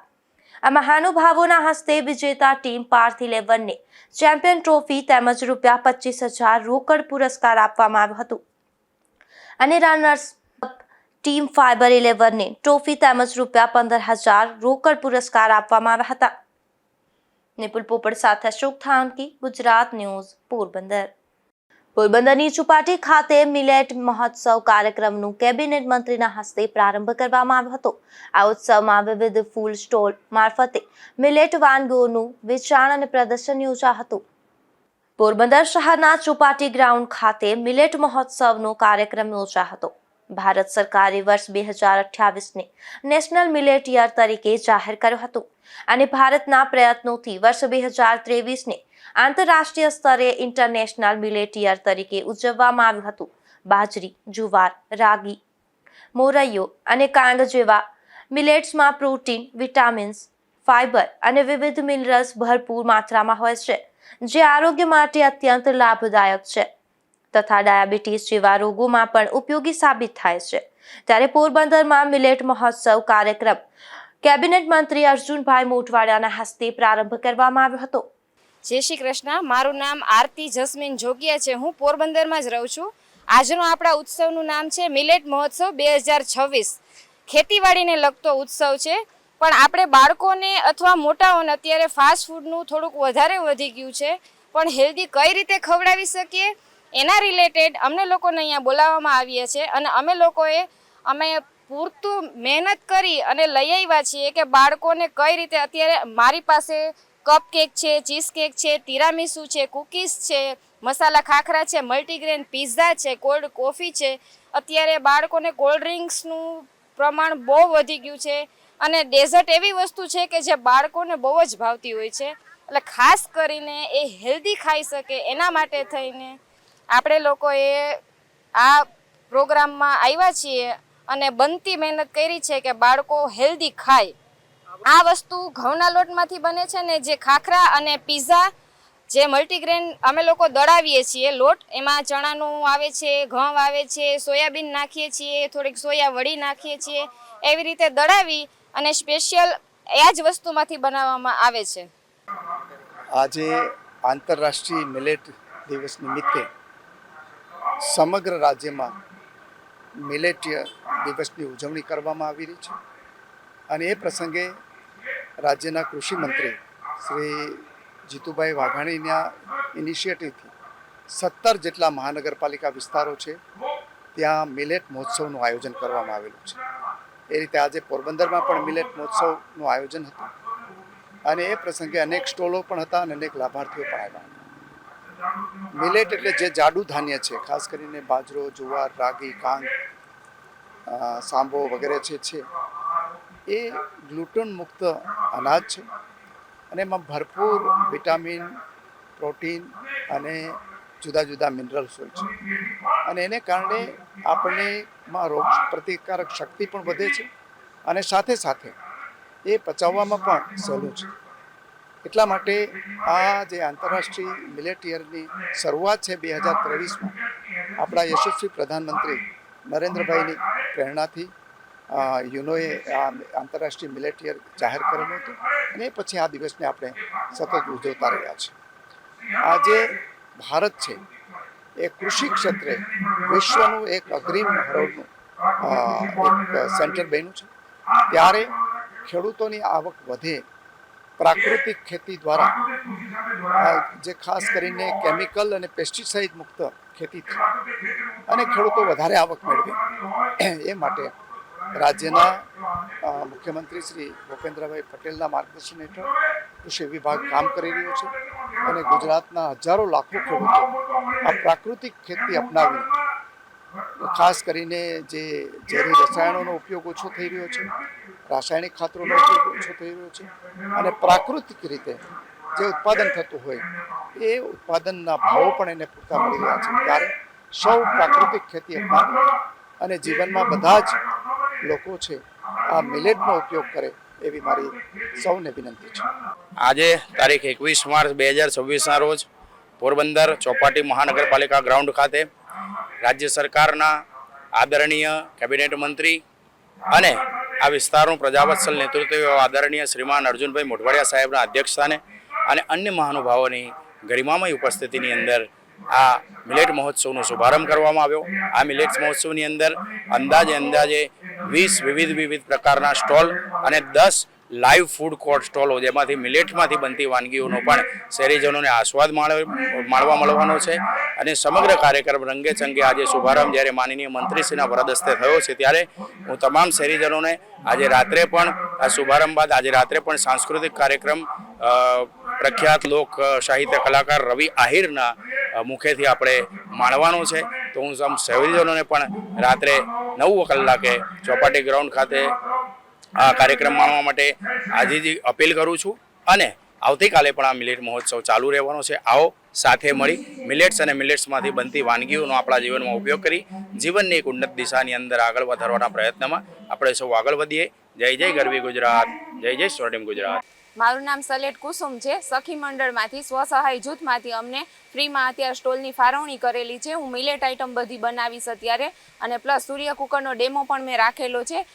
આ મહાનુભાવોના હસ્તે વિજેતા ટીમ પાર્થ 11ને ચેમ્પિયન ટ્રોફી તેમજ ₹25,000 રોકડ પુરસ્કાર આપવામાં આવ્યો હતો અને રનર્સ ટીમ ફાઇબર 11ને ટ્રોફી તેમજ ₹15,000 રોકડ પુરસ્કાર આપવામાં આવ્યા હતા. નિપુલ પોપટ સાથે અશોક થાનકી, ગુજરાત ન્યૂઝ, પોરબંદર. પોરબંદરની ચોપાટી ખાતે મિલેટ મહોત્સવ કાર્યક્રમનું કેબિનેટ મંત્રીના હસ્તે પ્રારંભ કરવામાં આવ્યો હતો. આ ઉત્સવમાં વિવિધ ફૂડ સ્ટોલ મારફતે મિલેટ વાનગીઓનું વેચાણ અને પ્રદર્શન યોજાયું હતું. પોરબંદર શહેરના ચોપાટી ગ્રાઉન્ડ ખાતે મિલેટ મહોત્સવનો કાર્યક્રમ યોજાયો હતો. ભારત સરકારે વર્ષ 2028ને નેશનલ મિલેટ યર તરીકે જાહેર કર્યો હતો અને ભારતના પ્રયત્નોથી વર્ષ 2023ને આંતરરાષ્ટ્રીય સ્તરે ઇન્ટરનેશનલ મિલેટ યર તરીકે ઉજવવામાં આવ્યું હતું. બાજરી, જુવાર, રાગી, મોરૈયો અને કાંગ જેવા મિલેટ્સમાં પ્રોટીન, વિટામિન્સ, ફાઇબર અને વિવિધ મિનરલ્સ ભરપૂર માત્રામાં હોય છે, જે આરોગ્ય માટે અત્યંત લાભદાયક છે તથા ડાયાબિટીસ જેવા રોગોમાં પણ ઉપયોગી સાબિત થાય છે. ત્યારે પોરબંદરમાં મિલેટ મહોત્સવ કાર્યક્રમ કેબિનેટ મંત્રી અર્જુનભાઈ મોઢવાડિયાના હસ્તે પ્રારંભ કરવામાં આવ્યો હતો. જય શ્રી કૃષ્ણ. મારું નામ આરતી જસ્મીન જોગિયા છે. હું પોરબંદરમાં જ રહું છું. આજનો આપણા ઉત્સવનું નામ છે મિલેટ મહોત્સવ 2026. ખેતીવાડીને લગતો ઉત્સવ છે, પણ આપણે બાળકોને અથવા મોટાઓને અત્યારે ફાસ્ટ ફૂડનું થોડુંક વધારે વધી ગયું છે, પણ હેલ્ધી કઈ રીતે ખવડાવી શકીએ એના રિલેટેડ અમને લોકોને અહીંયા બોલાવવામાં આવીએ છીએ અને અમે પૂરતું મહેનત કરી અને લઈ આવ્યા છીએ કે બાળકોને કઈ રીતે અત્યારે મારી પાસે કપ કેક છે, ચીઝ કેક છે, તિરામીસુ છે, કૂકીઝ છે, મસાલા ખાખરા છે, મલ્ટીગ્રેન પિઝા છે, કોલ્ડ કોફી છે. અત્યારે બાળકોને કોલ્ડ ડ્રિંક્સનું પ્રમાણ બહુ વધી ગયું છે અને ડેઝર્ટ એવી વસ્તુ છે કે જે બાળકોને બહુ જ ભાવતી હોય છે. એટલે ખાસ કરીને એ હેલ્ધી ખાઈ શકે એના માટે થઈને આપણે લોકોએ આ પ્રોગ્રામમાં આવ્યા છીએ અને બનતી મહેનત કરી છે કે બાળકો હેલ્ધી ખાય. આ વસ્તુ ઘઉંના લોટમાંથી બને છે ને જે ખાખરા અને પીઝા જે મલ્ટીગ્રેન અમે લોકો દળાવીએ છીએ લોટ, એમાં ચણાનું આવે છે, ઘઉં આવે છે, સોયાબીન નાખીએ છીએ, થોડીક સોયા વડી નાખીએ છીએ, એવી રીતે દળાવી અને સ્પેશિયલ એ જ વસ્તુમાંથી બનાવવામાં આવે છે. આજે આંતરરાષ્ટ્રીય મિલેટ દિવસ નિમિત્તે સમગ્ર રાજ્યમાં મિલેટ દિવસની ઉજવણી કરવામાં આવી રહી છે અને એ પ્રસંગે રાજ્યના કૃષિ મંત્રી શ્રી જીતુભાઈ વાઘાણીના ઇનિશિયેટિવથી 17 જેટલા મહાનગરપાલિકા વિસ્તારો છે ત્યાં મિલેટ મહોત્સવનું આયોજન કરવામાં આવેલું છે. એ રીતે આજે પોરબંદરમાં પણ મિલેટ મહોત્સવનું આયોજન હતું અને એ પ્રસંગે અનેક સ્ટોલો પણ હતા અને અનેક લાભાર્થીઓ પણ આવ્યા હતા. મિલેટ એટલે જે જાડુ ધાન્ય છે, ખાસ કરીને બાજરો, જુવાર, રાગી, કાંગ, સાંબો વગેરે છે એ ગ્લુટન મુક્ત અનાજ છે અને એમાં ભરપૂર વિટામિન, પ્રોટીન અને જુદા જુદા મિનરલ્સ હોય છે અને એને કારણે આપણને રોગ પ્રતિકારક શક્તિ પણ વધે છે અને સાથે સાથે એ પચાવવામાં પણ સહેલું છે. એટલા માટે આ જે આંતરરાષ્ટ્રીય મિલેટ યરની શરૂઆત છે 2023માં આપણા યશસ્વી પ્રધાનમંત્રી નરેન્દ્રભાઈની પ્રેરણાથી યુનોએ આ આંતરરાષ્ટ્રીય મિલેટ યર જાહેર કરેલું હતું અને પછી આ દિવસને આપણે સતત ઉજવતા રહ્યા છીએ. આજે ભારત છે એ કૃષિ ક્ષેત્રે વિશ્વનું એક અગ્રીમ હરોળનું એક સેન્ટર બન્યું છે. ત્યારે ખેડૂતોની આવક વધે, પ્રાકૃતિક ખેતી દ્વારા જે ખાસ કરીને કેમિકલ અને પેસ્ટિસાઇડ મુક્ત ખેતી થાય અને ખેડૂતો વધારે આવક મેળવે એ માટે રાજ્યના મુખ્યમંત્રી શ્રી ભૂપેન્દ્રભાઈ પટેલના માર્ગદર્શન હેઠળ કૃષિ વિભાગ કામ કરી રહ્યો છે અને ગુજરાતના હજારો લાખો ખેડૂતો આ પ્રાકૃતિક ખેતી અપનાવી ખાસ કરીને જે ઝેરી રસાયણોનો ઉપયોગ ઓછો થઈ રહ્યો છે, રાસાયણિક ખાતરોનો ઉપયોગ ઓછો થઈ રહ્યો છે અને પ્રાકૃતિક રીતે જે ઉત્પાદન થતું હોય એ ઉત્પાદનના ભાવો પણ એને પૂરતા મળી રહ્યા છે. ત્યારે સૌ પ્રાકૃતિક ખેતી અપનાવે અને જીવનમાં બધા જ લોકો છે આ મિલેટનો ઉપયોગ કરે એવી મારી સૌને વિનંતી છે. આજે તારીખ 21 માર્ચ 2026ના રોજ પોરબંદર ચોપાટી મહાનગરપાલિકા ગ્રાઉન્ડ ખાતે રાજ્ય સરકારના આદરણીય કેબિનેટ મંત્રી અને આ વિસ્તારનું પ્રજાવત્સલ નેતૃત્વ આદરણીય શ્રીમાન અર્જુનભાઈ મોઢવાડિયા સાહેબના અધ્યક્ષસ્થાને અને અન્ય મહાનુભાવોની ગરિમામય ઉપસ્થિતિની અંદર આ મિલેટ મહોત્સવનો શુભારંભ કરવામાં આવ્યો. આ મિલેટ મહોત્સવની અંદર અંદાજે 20 વિવિધ પ્રકારના સ્ટોલ અને 10 લાઈવ ફૂડ કોર્ટ સ્ટોલો જેમાંથી મિલેટમાંથી બનતી વાનગીઓનો પણ શહેરીજનોને આસ્વાદ માણવા મળવાનો છે અને સમગ્ર કાર્યક્રમ રંગે ચંગે આજે શુભારંભ જ્યારે માનનીય મંત્રીશ્રીના વરદસ્તે થયો છે ત્યારે હું તમામ શહેરીજનોને આજે રાત્રે પણ આ શુભારંભ બાદ આજે રાત્રે પણ સાંસ્કૃતિક કાર્યક્રમ પ્રખ્યાત લોક સાહિત્ય કલાકાર રવિ આહિરના મુખેથી આપણે માણવાનો છે. તો હું શહેરીજનોને પણ રાત્રે 9 કલાકે ચોપાટી ગ્રાઉન્ડ ખાતે આ કાર્યક્રમ માણવા માટે આજે અપીલ કરું છું અને આવતીકાલે પણ આ મિલેટ મહોત્સવ ચાલુ રહેવાનો છે. આવો સાથે મળી મિલેટ્સ અને મિલેટ્સમાંથી બનતી વાનગીઓનો આપણા જીવનમાં ઉપયોગ કરી જીવનની એક ઉન્નત દિશાની અંદર આગળ વધારવાના પ્રયત્નમાં આપણે સૌ આગળ વધીએ. જય જય ગરવી ગુજરાત, જય જય સ્વર્ણિમ ગુજરાત. મારું નામ સલેટ કુસુમ છે. સખી મંડળમાંથી સ્વસહાય જૂથમાંથી અમને ફ્રીમાં અત્યારે સ્ટોલની ફાળવણી કરેલી છે. હું મિલેટ આઈટમ બધી બનાવીશ અત્યારે અને પ્લસ સૂર્ય કુકરનો ડેમો પણ મેં રાખેલો છે.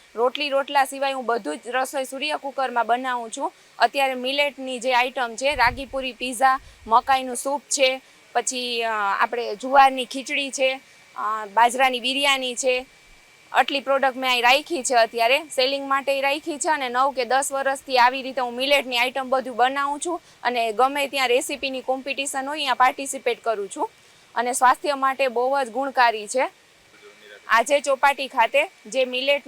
રોટલા સિવાય હું બધું જ રસોઈ સૂર્ય કુકરમાં બનાવું છું. અત્યારે મિલેટની જે આઈટમ છે રાગીપુરી પીઝા, મકાઈનું સૂપ છે, પછી આપણે જુવારની ખીચડી છે, બાજરાની બિરયાની છે. આટલી પ્રોડક્ટ મેં અહીં રાખી છે અત્યારે સેલિંગ માટે રાખી છે અને 9 કે 10 વર્ષથી આવી રીતે હું મિલેટની આઈટમ બધું બનાવું છું અને ગમે ત્યાં રેસીપીની કોમ્પિટિશન હોય ત્યાં પાર્ટિસિપેટ કરું છું. અને સ્વાસ્થ્ય માટે બહુ જ ગુણકારી છે. આજે ચોપાટી ખાતે જે મિલેટ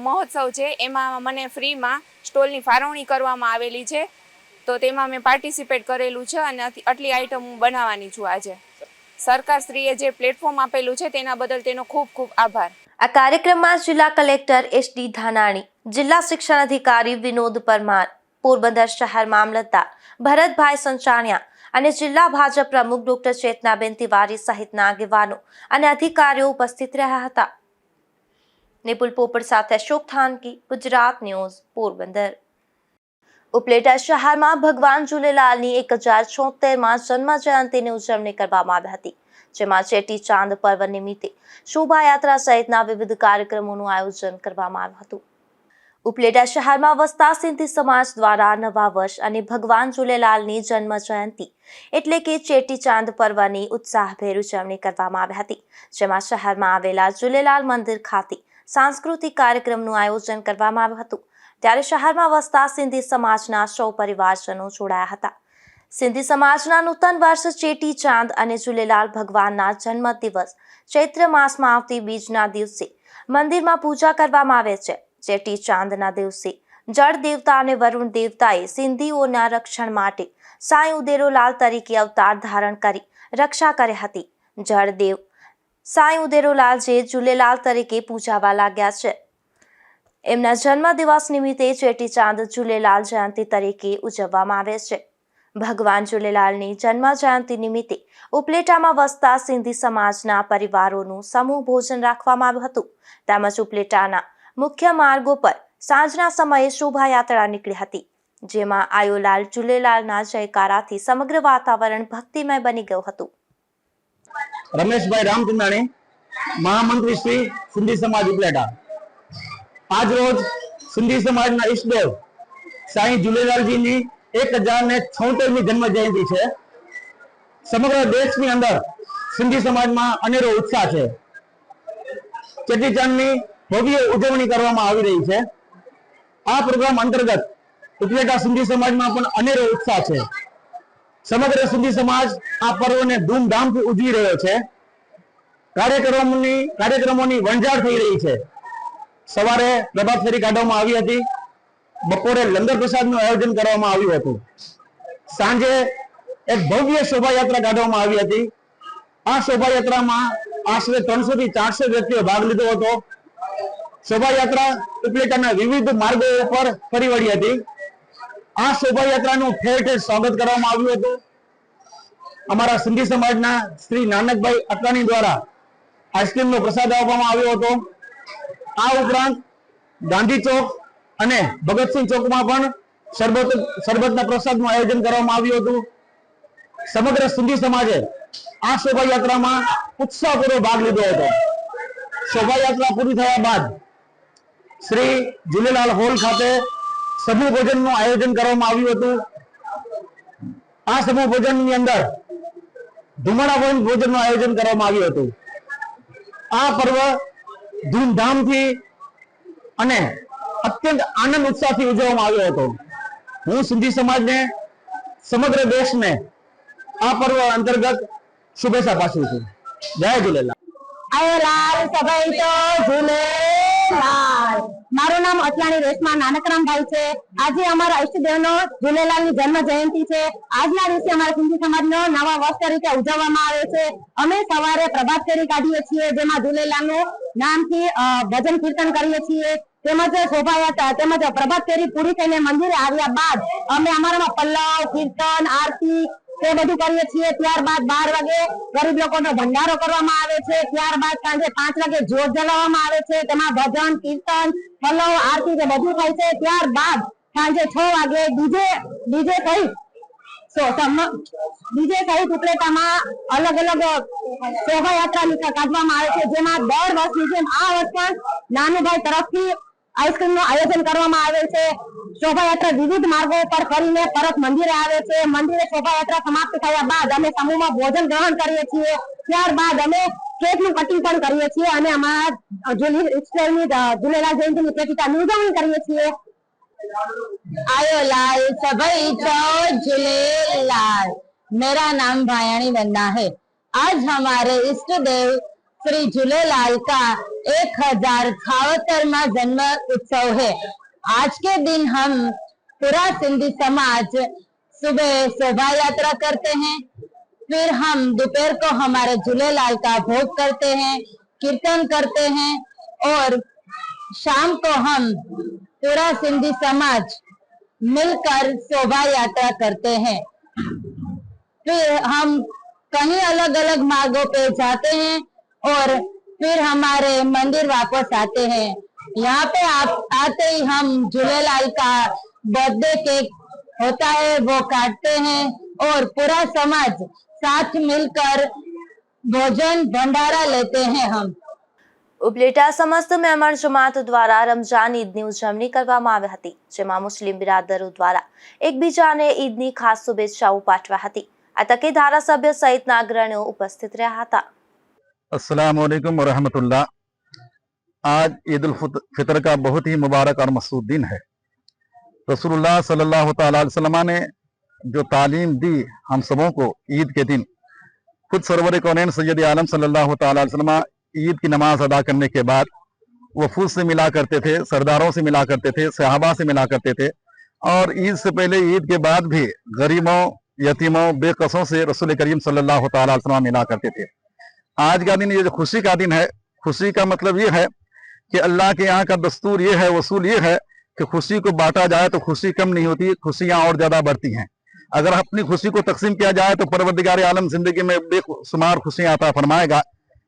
મહોત્સવ છે એમાં મને ફ્રીમાં સ્ટોલની ફાળવણી કરવામાં આવેલી છે, તો તેમાં મેં પાર્ટિસિપેટ કરેલું છે અને આટલી આઈટમ હું બનાવવાની છું. આજે સરકારશ્રીએ જે પ્લેટફોર્મ આપેલું છે તેના બદલ તેનો ખૂબ ખૂબ આભાર. આ કાર્યક્રમમાં જિલ્લા કલેક્ટર એસ.ડી. ધાનાણી, જિલ્લા શિક્ષણ અધિકારી વિનોદ પરમાર, પોરબંદર શહેર મામલતદાર ભરતભાઈ સંચાણિયા અને જિલ્લા ભાજપ પ્રમુખ ડોક્ટર ચેતનાબેન તિવારી સહિતના આગેવાનો અને અધિકારીઓ ઉપસ્થિત રહ્યા હતા. નિપુલ પોપટ સાથે અશોક થાનકી, ગુજરાત ન્યૂઝ, પોરબંદર. ઉપલેટા શહેરમાં ભગવાન ઝૂલેલાલની 1076માં જન્મ જયંતિની ઉજવણી કરવામાં આવી હતી, જેમાં ચેટી ચાંદ પર્વ નિમિત્તે શોભાયાત્રા સહિતના વિવિધ કાર્યક્રમોનું આયોજન કરવામાં આવ્યું હતું. ઉપલેટા શહેરમાં વસતા સિંધી સમાજ દ્વારા નવા વર્ષ અને ભગવાન ઝૂલેલાલની જન્મ જયંતિ એટલે કે ચેટી ચાંદ પર્વની ઉત્સાહભેર ઉજવણી કરવામાં આવી હતી, જેમાં શહેરમાં આવેલા ઝૂલેલાલ મંદિર ખાતે સાંસ્કૃતિક કાર્યક્રમનું આયોજન કરવામાં આવ્યું હતું. ત્યારે શહેરમાં વસતા સિંધી સમાજના સૌ પરિવારજનો જોડાયા હતા. સિંધી સમાજના નૂતન વર્ષ ચેટી ચાંદ અને ઝૂલેલાલ ભગવાનના જન્મ દિવસ ચૈત્ર માસમાં આવતી બીજના દિવસે મંદિરમાં પૂજા કરવામાં આવે છે. ચેટી ચાંદના દિવસે જળ દેવતા અને વરુણ દેવતાએ સિંધીઓના રક્ષણ માટે સાંઈ ઉદેરોલાલ તરીકે અવતાર ધારણ કરી રક્ષા કરી હતી. જળદેવ સાંઈ ઉદેરોલાલ જે ઝૂલેલાલ તરીકે પૂજાવા લાગ્યા છે. એમના જન્મ દિવસ નિમિત્તે ચેટી ચાંદ ઝૂલેલાલ જયંતિ તરીકે ઉજવવામાં આવે છે. ભગવાન ઝૂલેલાલની જન્મ જયંતિ નિમિત્તે ઉપલેટામાં વસતા સિંધી સમાજના પરિવારોનું સમૂહ ભોજન રાખવામાં આવ્યું હતું. તેમજ ઉપલેટાના મુખ્ય માર્ગો પર સાંજના સમયે શોભાયાત્રા નીકળી હતી, જેમાં આયોલાલ ઝૂલેલાલના જયકારાથી સમગ્ર વાતાવરણ ભક્તિમય બની ગયું હતું. રમેશભાઈ રામચંદાણી, મહામંત્રી શ્રી સિંધી સમાજ ઉપલેટા. આજ રોજ સિંધી સમાજના ઈષ્ટદેવ સાંઈ ઝૂલેલાલજીની 1076મી જન્મ જયંતિ છે. સમગ્ર દેશની અંદર સિંધી સમાજમાં અનેરો ઉત્સાહ છે. ચેટીચાંદની ભવ્ય ઉજવણી કરવામાં આવી રહી છે. આ પ્રોગ્રામ અંતર્ગત ઉપલેટા સિંધી સમાજમાં પણ અનેરો ઉત્સાહ છે. સમગ્ર સિંધી સમાજ આ પર્વને ધૂમધામથી ઉજવી રહ્યો છે. કાર્યક્રમોની વણઝાર થઈ રહી છે. સવારે પ્રભાત ફેરી કાઢવામાં આવી હતી. બપોરે લંગર પ્રસાદનું આયોજન કરવામાં આવ્યું હતું. સાંજે એક ભવ્ય શોભાયાત્રા કાઢવામાં આવી હતી. આ શોભાયાત્રામાં આશરે 300 થી 400 વ્યક્તિઓ ભાગ લીધો હતો. શોભાયાત્રા ઉપલેટાના વિવિધ માર્ગો પર ફરી વળી હતી. આ શોભાયાત્રાનું ઠેર ઠેર સ્વાગત કરવામાં આવ્યું હતું. અમારા સિંધી સમાજના શ્રી નાનકભાઈ અટવાણી દ્વારા આઈસ્ક્રીમનો પ્રસાદ આપવામાં આવ્યો હતો. આ ઉપરાંત ગાંધી ચોક અને ભગતસિંહ ચોકમાં પણ શરબતના પ્રસાદનું આયોજન કરવામાં આવ્યું હતું. સમગ્ર સિંધી સમાજે આ શોભાયાત્રામાં ઉત્સાહપૂર્વક ભાગ લીધો હતો. શોભાયાત્રા પૂરી થયા બાદ શ્રી ઝૂલેલાલ હોલ ખાતે સમૂહ ભોજનનું આયોજન કરવામાં આવ્યું હતું. આ સમૂહ ભોજનની અંદર ધુમાડા ભોજનનું આયોજન કરવામાં આવ્યું હતું. આ પર્વ ધૂમધામથી અને અત્યંત આનંદ ઉત્સાહથી ઉજવવામાં આવ્યો હતો. હું સિંધી સમાજને, સમગ્ર દેશને આ પર્વ અંતર્ગત શુભેચ્છા પાઠવું છું. જય ઝૂલેલાલ. આયોલાલ સભાઈ તો ઝૂલેલાલ. મારું નામ અટલાણી રેશમા નાનકરામભાઈ છે. આજે અમારા ઈષ્ટદેવનો ઝૂલેલાલની જન્મ જયંતિ છે. આજના દિવસે અમારા સિંધી સમાજનો નવા વર્ષ તરીકે ઉજવવામાં આવે છે. અમે સવારે પ્રભાત ફેરી કાઢીએ છીએ, જેમાં ઝૂલેલાલનું નામથી ભજન કીર્તન કરીએ છીએ. તેમજ શોભાયાત્રા તેમજ પ્રભાત ફેરી પૂરી થઈને મંદિરે આવ્યા બાદ અમે અમારામાં પલ્લવ, કીર્તન, આરતી તે બધું કરીએ છીએ. ત્યારબાદ 12 વાગે ગરીબ લોકોનો ભંડારો કરવામાં આવે છે. ત્યારબાદ સાંજે 5 વાગે જ્યોત જલાવવામાં આવે છે. તેમાં ભજન, કીર્તન, પલ્લવ, આરતી તે બધું થાય છે. ત્યારબાદ સાંજે 6 વાગે ડીજે સહિત ઉપલેટામાં અલગ અલગ શોભાયાત્રા કાઢવામાં આવે છે, જેમાં દર વર્ષની જેમ આ વર્ષ પણ નાનુભાઈ તરફથી આઈસ્ક્રીમનું આયોજન કરવામાં આવે છે. શોભાયાત્રા વિવિધ માર્ગો પર ફરીને પરત મંદિરે આવે છે. મંદિરે શોભાયાત્રા સમાપ્ત થયા બાદ અમે સમૂહમાં ભોજન ગ્રહણ કરીએ છીએ. ત્યારબાદ અમે કેકનું કટિંગ પણ કરીએ છીએ અને અમારા ઝૂલેલાલ જયંતિની ચેટીચાંદની ઉજવણી કરીએ છીએ. આયોલાલ સભાઈ તો ઝૂલેલાલ. मेरा नाम भायाणी वंदना है। आज हमारे इष्ट देव श्री झूलेलाल का 1076वां जन्म उत्सव है। आज के दिन हम पूरा सिंधी समाज सुबह शोभा यात्रा करते हैं, फिर हम दोपहर को हमारे झूलेलाल का भोग करते हैं, कीर्तन करते हैं और शाम को हम पूरा सिंधी समाज मिलकर शोभा यात्रा करते हैं। फिर हम कहीं अलग अलग मार्गों पे जाते हैं और फिर हमारे मंदिर वापस आते हैं। यहाँ पे आप आते ही हम झूलेलाल का बर्थडे केक होता है वो काटते हैं और पूरा समाज साथ मिलकर भोजन भंडारा लेते हैं। हम ઉપલેટા સમસ્ત મહેમાન જમાત દ્વારા રમઝાન ઈદની ઉજવણી કરવામાં આવી હતી, જેમાં મુસ્લિમ બિરાદરો દ્વારા એકબીજાને ઈદની ખાસ શુભેચ્છાઓ પાઠવી હતી। આ તકે ધારાસભ્ય સહિતના અગ્રણીઓ ઉપસ્થિત રહ્યા હતા। अस्सलाम वालेकुम वरहमतुल्लाह। आज ईद उल फितर का बहुत ही मुबारक और मकसूद दिन है। रसूलुल्लाह सल्लल्लाहु तआला अलैहि वसल्लम ने जो तालीम दी हम सबों को ईद के दिन, खुद सरवर कौनैन सैयद आलम सल्लल्लाहु तआला अलैहि वसल्लम ईद की नमाज अदा करने के बाद वफूद से मिला करते थे, सरदारों से मिला करते थे, सहाबा से मिला करते थे, और ईद से पहले ईद के बाद भी गरीबों, यतीमों, बेकसों से रसूल करीम सल्लल्लाहु तआला अलैहि वसल्लम मिला करते थे। आज का दिन ये जो खुशी का दिन है, खुशी का मतलब ये है कि अल्लाह के यहाँ का दस्तूर ये है, वसूल ये है कि खुशी को बांटा जाए तो खुशी कम नहीं होती, खुशियाँ और ज्यादा बढ़ती हैं। अगर अपनी खुशी को तकसीम किया जाए तो परवरदिगार आलम जिंदगी में बेशुमार खुशियाँ अता फरमाएगा।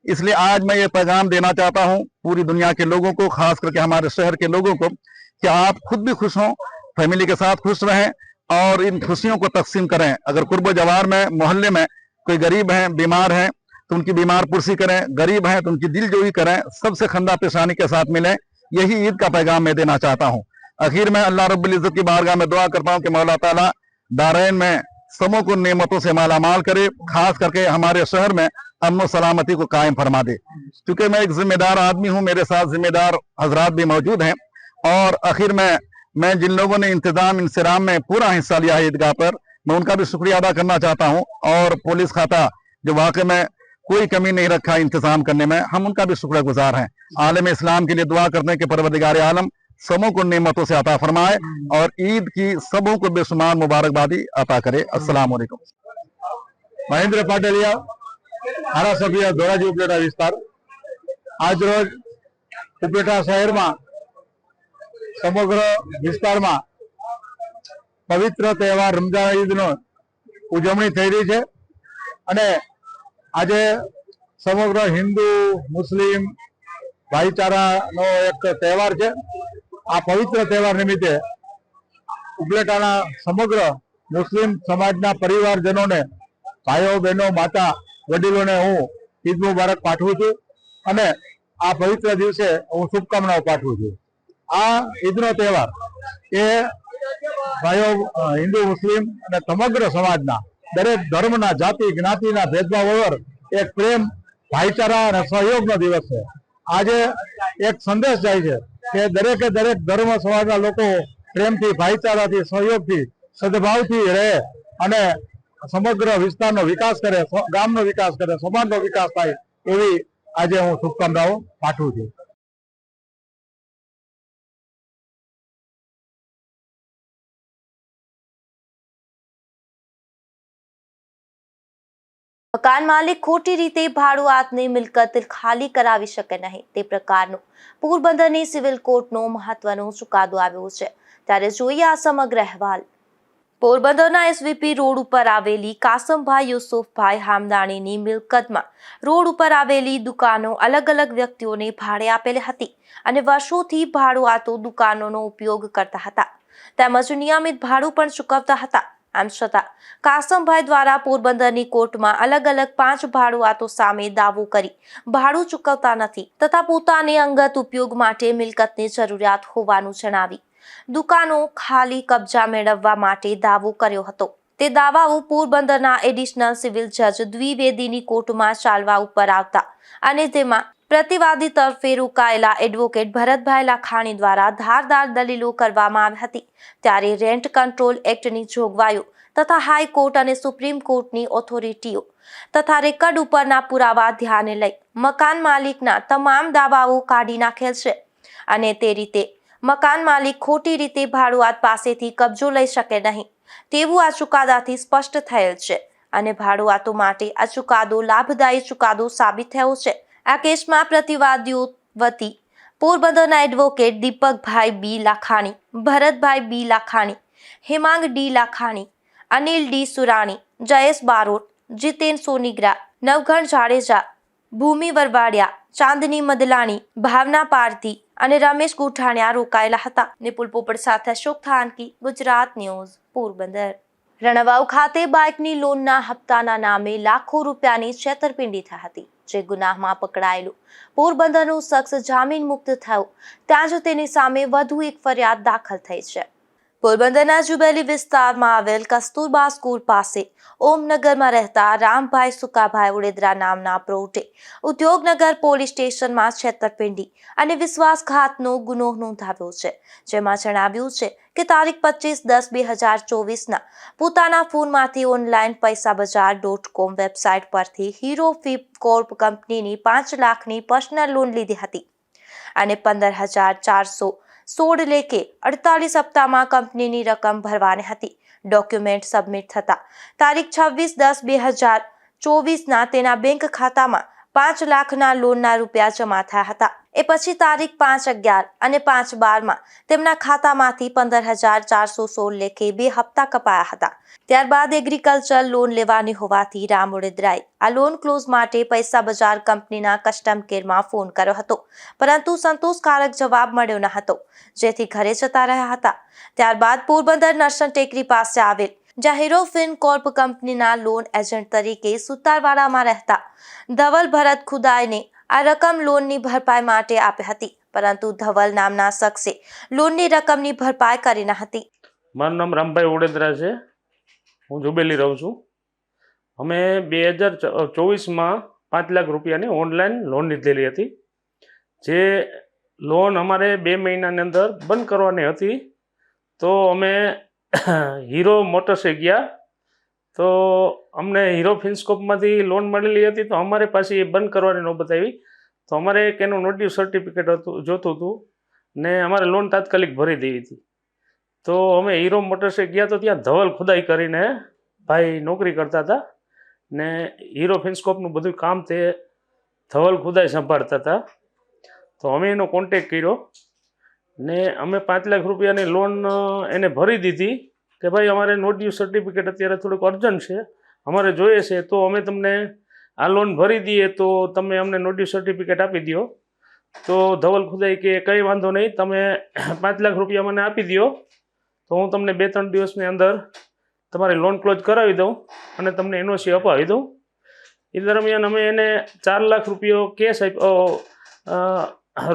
इसलिए आज मैं ये पैगाम देना चाहता हूँ पूरी दुनिया के लोगों को, खास करके हमारे शहर के लोगों को, कि आप खुद भी खुश हों, फैमिली के साथ खुश रहें और इन खुशियों को तकसीम करें। अगर कुर्ब जवार में, मोहल्ले में कोई गरीब हैं, बीमार हैं तो उनकी बीमार पुरसी करें, गरीब हैं तो उनकी दिलजोई करें, सबसे खंदा पेशानी के साथ मिलें। यही ईद का पैगाम मैं देना चाहता हूँ। आखिर में अल्लाह रब्बुल इज्जत की बारगाह में दुआ करता हूँ कि मौला ताला दारैन में सबों को नेमतों से मालामाल करे, खास करके हमारे शहर में अमन और सलामती को कायम फरमा दे। क्योंकि मैं एक जिम्मेदार आदमी हूँ, मेरे साथ जिम्मेदार हजरात भी मौजूद हैं, और आखिर में मैं जिन लोगों ने इंतजाम इंसराम में पूरा हिस्सा लिया है ईदगाह पर, मैं उनका भी शुक्रिया अदा करना चाहता हूँ। और पुलिस खाता जो वाकई में कोई कमी नहीं रखा इंतजाम करने में, हम उनका भी शुक्रगुजार हैं। आलम इस्लाम के लिए दुआ करते हैं कि परवरदिगार आलम सबों को नेमतों से अता फरमाए और ईद की सबों को बेशुमार मुबारकबादी अता करे। अस्सलाम वालेकुम। महेंद्र पाटलिया, धारासभ्य ધોરાજી ઉપલેટા વિસ્તાર। આજ રોજ ઉપલેટા શહેરમાં સમગ્ર વિસ્તારમાં પવિત્ર તહેવાર રમઝાન ઈદનો ઉજવણી થઈ રહી છે અને આજે સમગ્ર હિન્દુ મુસ્લિમ ભાઈચારાનો એક તહેવાર છે। આ પવિત્ર તહેવાર નિમિત્તે ઉપલેટાના સમગ્ર મુસ્લિમ સમાજના પરિવારજનોને, ભાઈઓ બહેનો, માતા વડીલોને હું ઈદ મુબારક પાઠવું છું અને આ પવિત્ર દિવસે હું શુભકામનાઓ પાઠવું છું। આ ઈદનો તહેવાર એ ભાઈઓ હિન્દુ મુસ્લિમ અને સમગ્ર સમાજના દરેક ધર્મના, જાતિ જ્ઞાતિના ભેદભાવ વગર એક પ્રેમ, ભાઈચારા અને સહયોગનો દિવસ છે। આજે એક સંદેશ જાય છે કે દરેકે દરેક ધર્મ સમાજના લોકો પ્રેમથી, ભાઈચારાથી, સહયોગથી, સદભાવથી રહે અને સમગ્ર વિસ્તારનો વિકાસ કરે, ગામનો વિકાસ કરે, સમાજનો વિકાસ થાય, એવી આજે હું શુભકામનાઓ પાઠવું છું। મકાન માલિક ખોટી રીતે ભાડુઆતની મિલકત ખાલી કરાવી શકે નહીં, તે પ્રકારનો પોરબંદરની સિવિલ કોર્ટનો મહત્વનો ચુકાદો આવ્યો છે। ત્યારે જોઈએ આ સમગ્ર અહેવાલ। પોરબંદરના એસવીપી રોડ ઉપર આવેલી કાસમભાઈ યુસુફભાઈ હામદાણીની મિલકતમાં રોડ ઉપર આવેલી દુકાનો અલગ અલગ વ્યક્તિઓને ભાડે આપેલી હતી અને વર્ષોથી ભાડુઆતો દુકાનોનો ઉપયોગ કરતા હતા તેમજ નિયમિત ભાડું પણ ચૂકવતા હતા। આમ છતાં કાસમભાઈ દ્વારા પોરબંદરની કોર્ટમાં અલગ અલગ 5 ભાડુઆતો સામે દાવો કરી ભાડું ચૂકવતા નથી તથા પોતાને અંગત ઉપયોગ માટે મિલકતની જરૂરિયાત હોવાનું જણાવી દુકાનો ખાલી કબજા મેળવવા માટે દાવો કર્યો હતો। તે દાવાઓ પોરબંદરના એડિશનલ સિવિલ જજ દ્વિવેદીની કોર્ટમાં ચાલવા ઉપર આવતા અને તેમાં પ્રતિવાદી તરફે રોકાયેલા એડવોકેટ ભરતભાઈ લાખાણી દ્વારા ધારદાર દલીલો કરવામાં આવી હતી ત્યારે રેન્ટ કંટ્રોલ એક્ટની જોગવાઈઓ તથા હાઈકોર્ટ અને સુપ્રીમ કોર્ટની ઓથોરિટીઓ તથા રેકર્ડ ઉપરના પુરાવા ધ્યાને લઈ મકાન માલિકના તમામ દાવાઓ કાઢી નાખેલ છે અને તે રીતે મકાન માલિક ખોટી રીતે ભાડુઆત પાસેથી કબજો લઈ શકે નહીં તેવું આ ચુકાદાથી સ્પષ્ટ થયેલ છે અને ભાડુઆતો માટે આ ચુકાદો લાભદાયી ચુકાદો સાબિત થયો છે। આ કેસમાં પ્રતિવાદીઓ વતી પોરબંદરના એડવોકેટ દીપકભાઈ બી લાખાણી, ભરતભાઈ બી લાખાણી, હેમાંગ ડી લાખાણી, અનિલ ડી સુરાણી, જયેશ બારોટ, જીતેન સોનીગ્રા, નવઘણ જાડેજા, ભૂમિ વરવાડિયા, ચાંદની મદલાણી, ભાવના પારધી અને રમેશ ગુઠાણિયા રોકાયેલા હતા। નિપુલ પોપટ સાથે અશોક થાનકી, ગુજરાત ન્યૂઝ, પોરબંદર। રણવાવ ખાતે બાઇકની લોનના હપ્તાના નામે લાખો રૂપિયાની છેતરપિંડી થઈ હતી જે ગુનામાં પકડાયેલો પોરબંદરનો શખ્સ જામીન મુક્ત થયો ત્યાં જ તેની સામે વધુ એક ફરિયાદ દાખલ થઈ છે। પોરબંદરના જુબેલી વિસ્તારમાં આવેલ કસ્તુરબા સ્કૂલ પાસે ઓમનગરમાં રહેતા રામભાઈ સુકાભાઈ ઉડેદરા નામના પ્રૌઢે ઉદ્યોગનગર પોલીસ સ્ટેશનમાં છેતરપિંડી અને વિશ્વાસઘાતનો ગુનો નોંધાવ્યો છે જેમાં જણાવ્યું છે કે તારીખ 25/10/2024ના પોતાના ફોનમાંથી ઓનલાઈન પૈસાબજાર.com વેબસાઇટ પરથી હીરો ફિપ કોર્પ કંપનીની 5 લાખની પર્સનલ લોન લીધી હતી અને 15,416 લેખે 48 હપ્તામાં કંપનીની રકમ ભરવાની હતી। ડોક્યુમેન્ટ સબમિટ થતા તારીખ 26/10/2024ના તેના બેંક ખાતામાં 5 લાખના લોનના રૂપિયા જમા થયા હતા। એ પછી તારીખ 5/11 અને 5/12માં તેમના ખાતામાંથી 15,416 લેખે 2 હપ્તા કપાયા હતા। ત્યારબાદ એગ્રીકલ્ચર લોન લેવાની હોવાથી રામ ઉડેદરાએ આ લોન ક્લોઝ માટે પૈસા બજાર કંપનીના કસ્ટમ કેરમાં ફોન કર્યો હતો પરંતુ સંતોષકારક જવાબ મળ્યો ન હતો જેથી ઘરે જતા રહ્યા હતા। ત્યારબાદ પોરબંદર નરસણ ટેકરી પાસે આવેલ હીરો ફિન કોર્પ કંપનીના લોન એજન્ટ તરીકે સુતારવાડામાં રહેતા ધવલ ભરત ખુદાઈને આ રકમ લોનની ભરપાઈ માટે આપી હતી પરંતુ ધવલ નામના શખ્સે લોનની રકમની ભરપાઈ કરી ન હતી। મારું નામ રામભાઈ ઉડેદરા છે, હું જુબેલી રહું છું। અમે 2024માં 5 લાખ રૂપિયાની ઓનલાઈન લોન લીધેલી હતી જે લોન અમારે 2 મહિનાની અંદર બંધ કરવાની હતી તો અમે હીરો મોટર્સે ગયા તો અમને હીરો ફિનસ્કોપમાંથી લોન મળેલી હતી તો અમારે પાછી એ બંધ કરવાની નોબત આવી તો અમારે એક એનું નોટિસ સર્ટિફિકેટ જોતું હતું ને અમારે લોન તાત્કાલિક ભરી દેવી હતી તો અમે હીરો મોટર્સે ગયા તો ત્યાં ધવલ ખુદાઈ કરીને ભાઈ નોકરી કરતા હતા ને હીરો ફિનસ્કોપનું બધું કામ તે ધવલ ખુદાઈ સંભાળતા હતા તો અમે એનો કોન્ટેક કર્યો ને અમે 5 લાખ રૂપિયાની લોન એને ભરી દીધી કે ભાઈ અમારે નોટિસ સર્ટિફિકેટ અત્યારે થોડુંક અર્જન્ટ છે, અમારે જોઈએ છે તો અમે તમને આ લોન ભરી દઈએ તો તમે અમને નોટિસ સર્ટિફિકેટ આપી દો। તો ધવલ ખુદાઈ કે કંઈ વાંધો નહીં, તમે 5 લાખ રૂપિયા મને આપી દો તો હું તમને 2-3 દિવસની અંદર તમારી લોન ક્લોઝ કરાવી દઉં અને તમને એનઓસી અપાવી દઉં। એ દરમિયાન અમે એને 4 લાખ રૂપિયો કેશ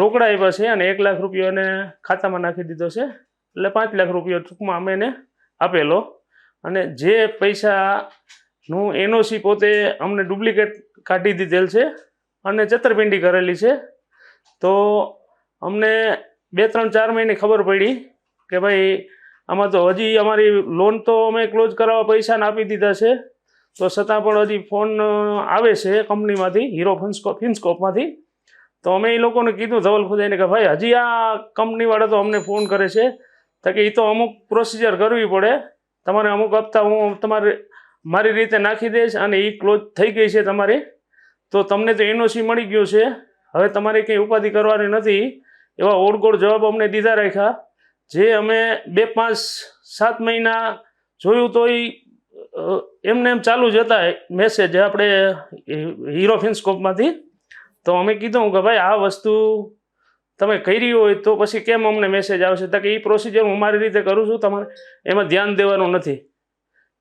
રોકડા આપ્યા છે અને 1 લાખ રૂપિયો એને ખાતામાં નાખી દીધો છે એટલે 5 લાખ રૂપિયો ટૂંકમાં અમે એને આપેલો અને જે પૈસાનું એનઓસી પોતે અમને ડુપ્લિકેટ કાઢી દીધેલ છે અને છેતરપિંડી કરેલી છે। તો અમને 2-3-4 મહિને ખબર પડી કે ભાઈ આમાં તો હજી અમારી લોન તો અમે ક્લોઝ કરાવવા પૈસાને આપી દીધા છે તો છતાં પણ હજી ફોન આવે છે કંપનીમાંથી હીરો ફિનસ્કોપમાંથી તો અમે એ લોકોને કીધું ધવલ ખુદાઈને કે ભાઈ હજી આ કંપનીવાળા તો અમને ફોન કરે છે તો કે એ તો અમુક પ્રોસિજર કરવી પડે, તમારે અમુક હપ્તા હું તમારે મારી રીતે નાખી દઈશ અને એ ક્લોઝ થઈ ગઈ છે તમારી તો તમને તો એનઓસી મળી ગયું છે, હવે તમારે કંઈ ઉપાધિ કરવાની નથી એવા ઓળગોળ જવાબ અમને દીધા રાખ્યા। જે અમે 2-5-7 મહિના જોયું તો એ એમને એમ ચાલુ જ હતા મેસેજ આપણે હીરો ફિનસ્કોપમાંથી તો અમે કીધું કે ભાઈ આ વસ્તુ તમે કરી હોય તો પછી કેમ અમને મેસેજ આવશે તો કે એ પ્રોસિજર હું મારી રીતે કરું છું, તમારે એમાં ધ્યાન દેવાનું નથી।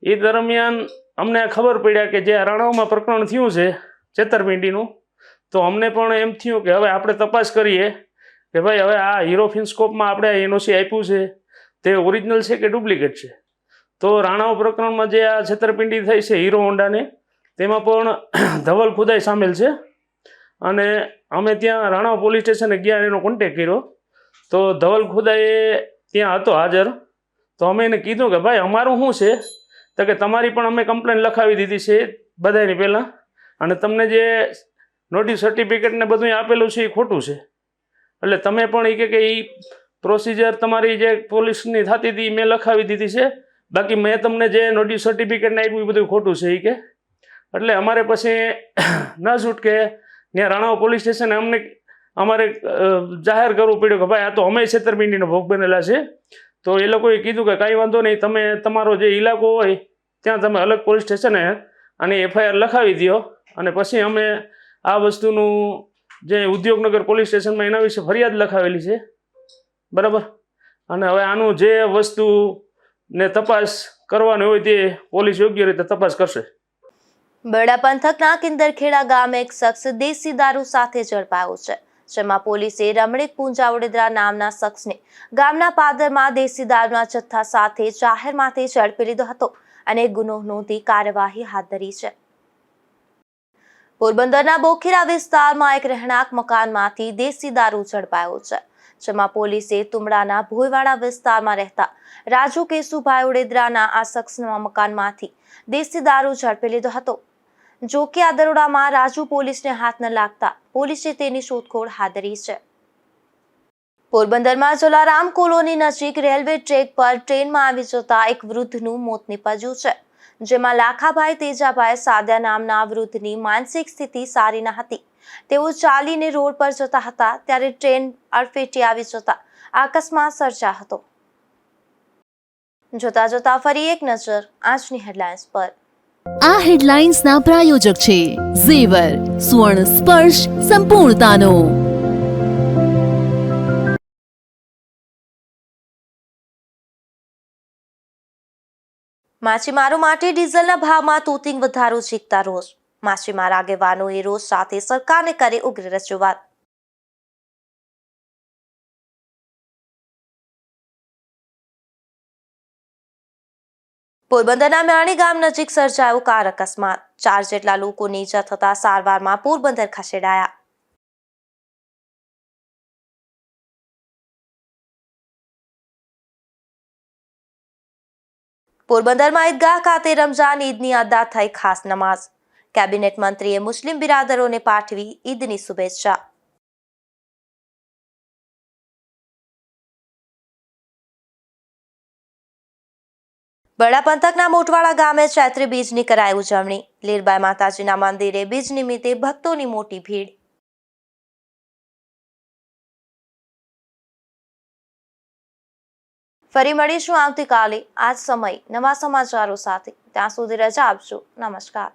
એ દરમિયાન અમને ખબર પડ્યા કે જે રાણાઓમાં પ્રકરણ થયું છે છેતરપિંડીનું તો અમને પણ એમ થયું કે હવે આપણે તપાસ કરીએ કે ભાઈ હવે આ હીરો ફિનસ્કોપમાં આપણે એનઓસી આપ્યું છે તે ઓરિજિનલ છે કે ડુપ્લિકેટ છે। તો રાણાઓ પ્રકરણમાં જે આ છેતરપિંડી થઈ છે હીરો હોન્ડાને તેમાં પણ ધવલ ખુદાઈ સામેલ છે અને અમે ત્યાં રાણા પોલીસ સ્ટેશને ગયા, એનો કોન્ટેક કર્યો તો ધવલ ખુદાએ ત્યાં હતો હાજર. તો અમે એને કીધું કે ભાઈ અમારું શું છે, તો કે તમારી પણ અમે કમ્પ્લેન લખાવી દીધી છે બધાની પહેલાં, અને તમને જે નોટિસ સર્ટિફિકેટ ને બધું આપેલું છે એ ખોટું છે, એટલે તમે પણ એ કે એ પ્રોસિજર તમારી જે પોલીસની થતી હતી મેં લખાવી દીધી છે, બાકી મેં તમને જે નોટિસ સર્ટિફિકેટ ને આપ્યું એ બધું ખોટું છે એ કે. એટલે અમારે પછી ન છૂટકે ત્યાં રાણાવા પોલીસ સ્ટેશને અમારે જાહેર કરવું પડ્યું કે ભાઈ આ તો અમે છેતરપિંડીનો ભોગ બનેલા છે. તો એ લોકોએ કીધું કે કાંઈ વાંધો નહીં, તમે તમારો જે ઇલાકો હોય ત્યાં તમે અલગ પોલીસ સ્ટેશને આની FIR લખાવી દો, અને પછી અમે આ વસ્તુનું જે ઉદ્યોગનગર પોલીસ સ્ટેશનમાં એના વિશે ફરિયાદ લખાવેલી છે, બરાબર. અને હવે આનું જે વસ્તુને તપાસ કરવાની હોય તે પોલીસ યોગ્ય રીતે તપાસ કરશે. બરડા પંથકના કિંદરખેડા ગામે એક શખ્સ દેશી દારૂ સાથે ઝડપાયો છે, જેમાં પોલીસે રમણીક પૂંજાવડેદરા નામના શખ્સને ગામના પાદરમાં દેશી દારૂના જથ્થા સાથે જાહેરમાંથી ઝડપી લીધો હતો અને ગુનો નોંધી કાર્યવાહી હાથ ધરી છે. પોરબંદરના બોખીરા વિસ્તારમાં એક રહેણાંક મકાનમાંથી દેશી દારૂ ઝડપાયો છે, જેમાં પોલીસે તુમડાના ભોયવાડા વિસ્તારમાં રહેતા રાજુ કેશુભાઈ ઓડેદરાના આ શખ્સના મકાનમાંથી દેશી દારૂ ઝડપી લીધો હતો. જો કે આ દરોડામાં રાજુ પોલીસને હાથ ન લાગતા પોલીસે તેની શોધખોળ હાથ ધરી છે. પોરબંદરમાં જલારામ કોલોની નજીક રેલવે ટ્રેક પર ટ્રેનમાં આવી જતા એક વૃદ્ધનું મોત નીપજ્યું છે, જેમાં લાખાભાઈ તેજાભાઈ સાદિયા નામના વૃદ્ધની માનસિક સ્થિતિ સારી ન હતી. તેઓ ચાલીને રોડ પર જતા હતા ત્યારે ટ્રેન અડફેટે આવી જતા અકસ્માત સર્જાયો હતો. જોતા જોતા ફરી એક નજર આજની હેડલાઇન્સ પર. આ હેડલાઇન્સના પ્રાયોજક છે ઝેવર, સુવર્ણ સ્પર્શ સંપૂર્ણતાનો. માછીમારો માટે ડીઝલના ભાવમાં તૂતિંગ વધારો ઝીકતા રોષ. માછીમાર આગેવાનોએ રોષ સાથે સરકારને કરી ઉગ્ર રજૂઆત. પોરબંદરના મ્યાણી ગામ નજીક સર્જાયો કાર અકસ્માત. 4 જેટલા લોકોને ઈજા થતા સારવારમાં પોરબંદર ખસેડાયા. પોરબંદરમાં ઈદગાહ ખાતે રમઝાન ઈદની અદા થઈ ખાસ નમાઝ. કેબિનેટ મંત્રીએ મુસ્લિમ બિરાદરોને પાઠવી ઈદની શુભેચ્છા. બરડા પંથકના મોટવાડા ગામે ચૈત્રી બીજની કરાઈ ઉજવણી. લીરબાઈ માતાજીના મંદિરે બીજ નિમિત્તે ભક્તોની મોટી ભીડ. ફરી મળીશું આવતીકાલે આ જ સમય નવા સમાચારો સાથે. ત્યાં સુધી રજા આપજો. નમસ્કાર.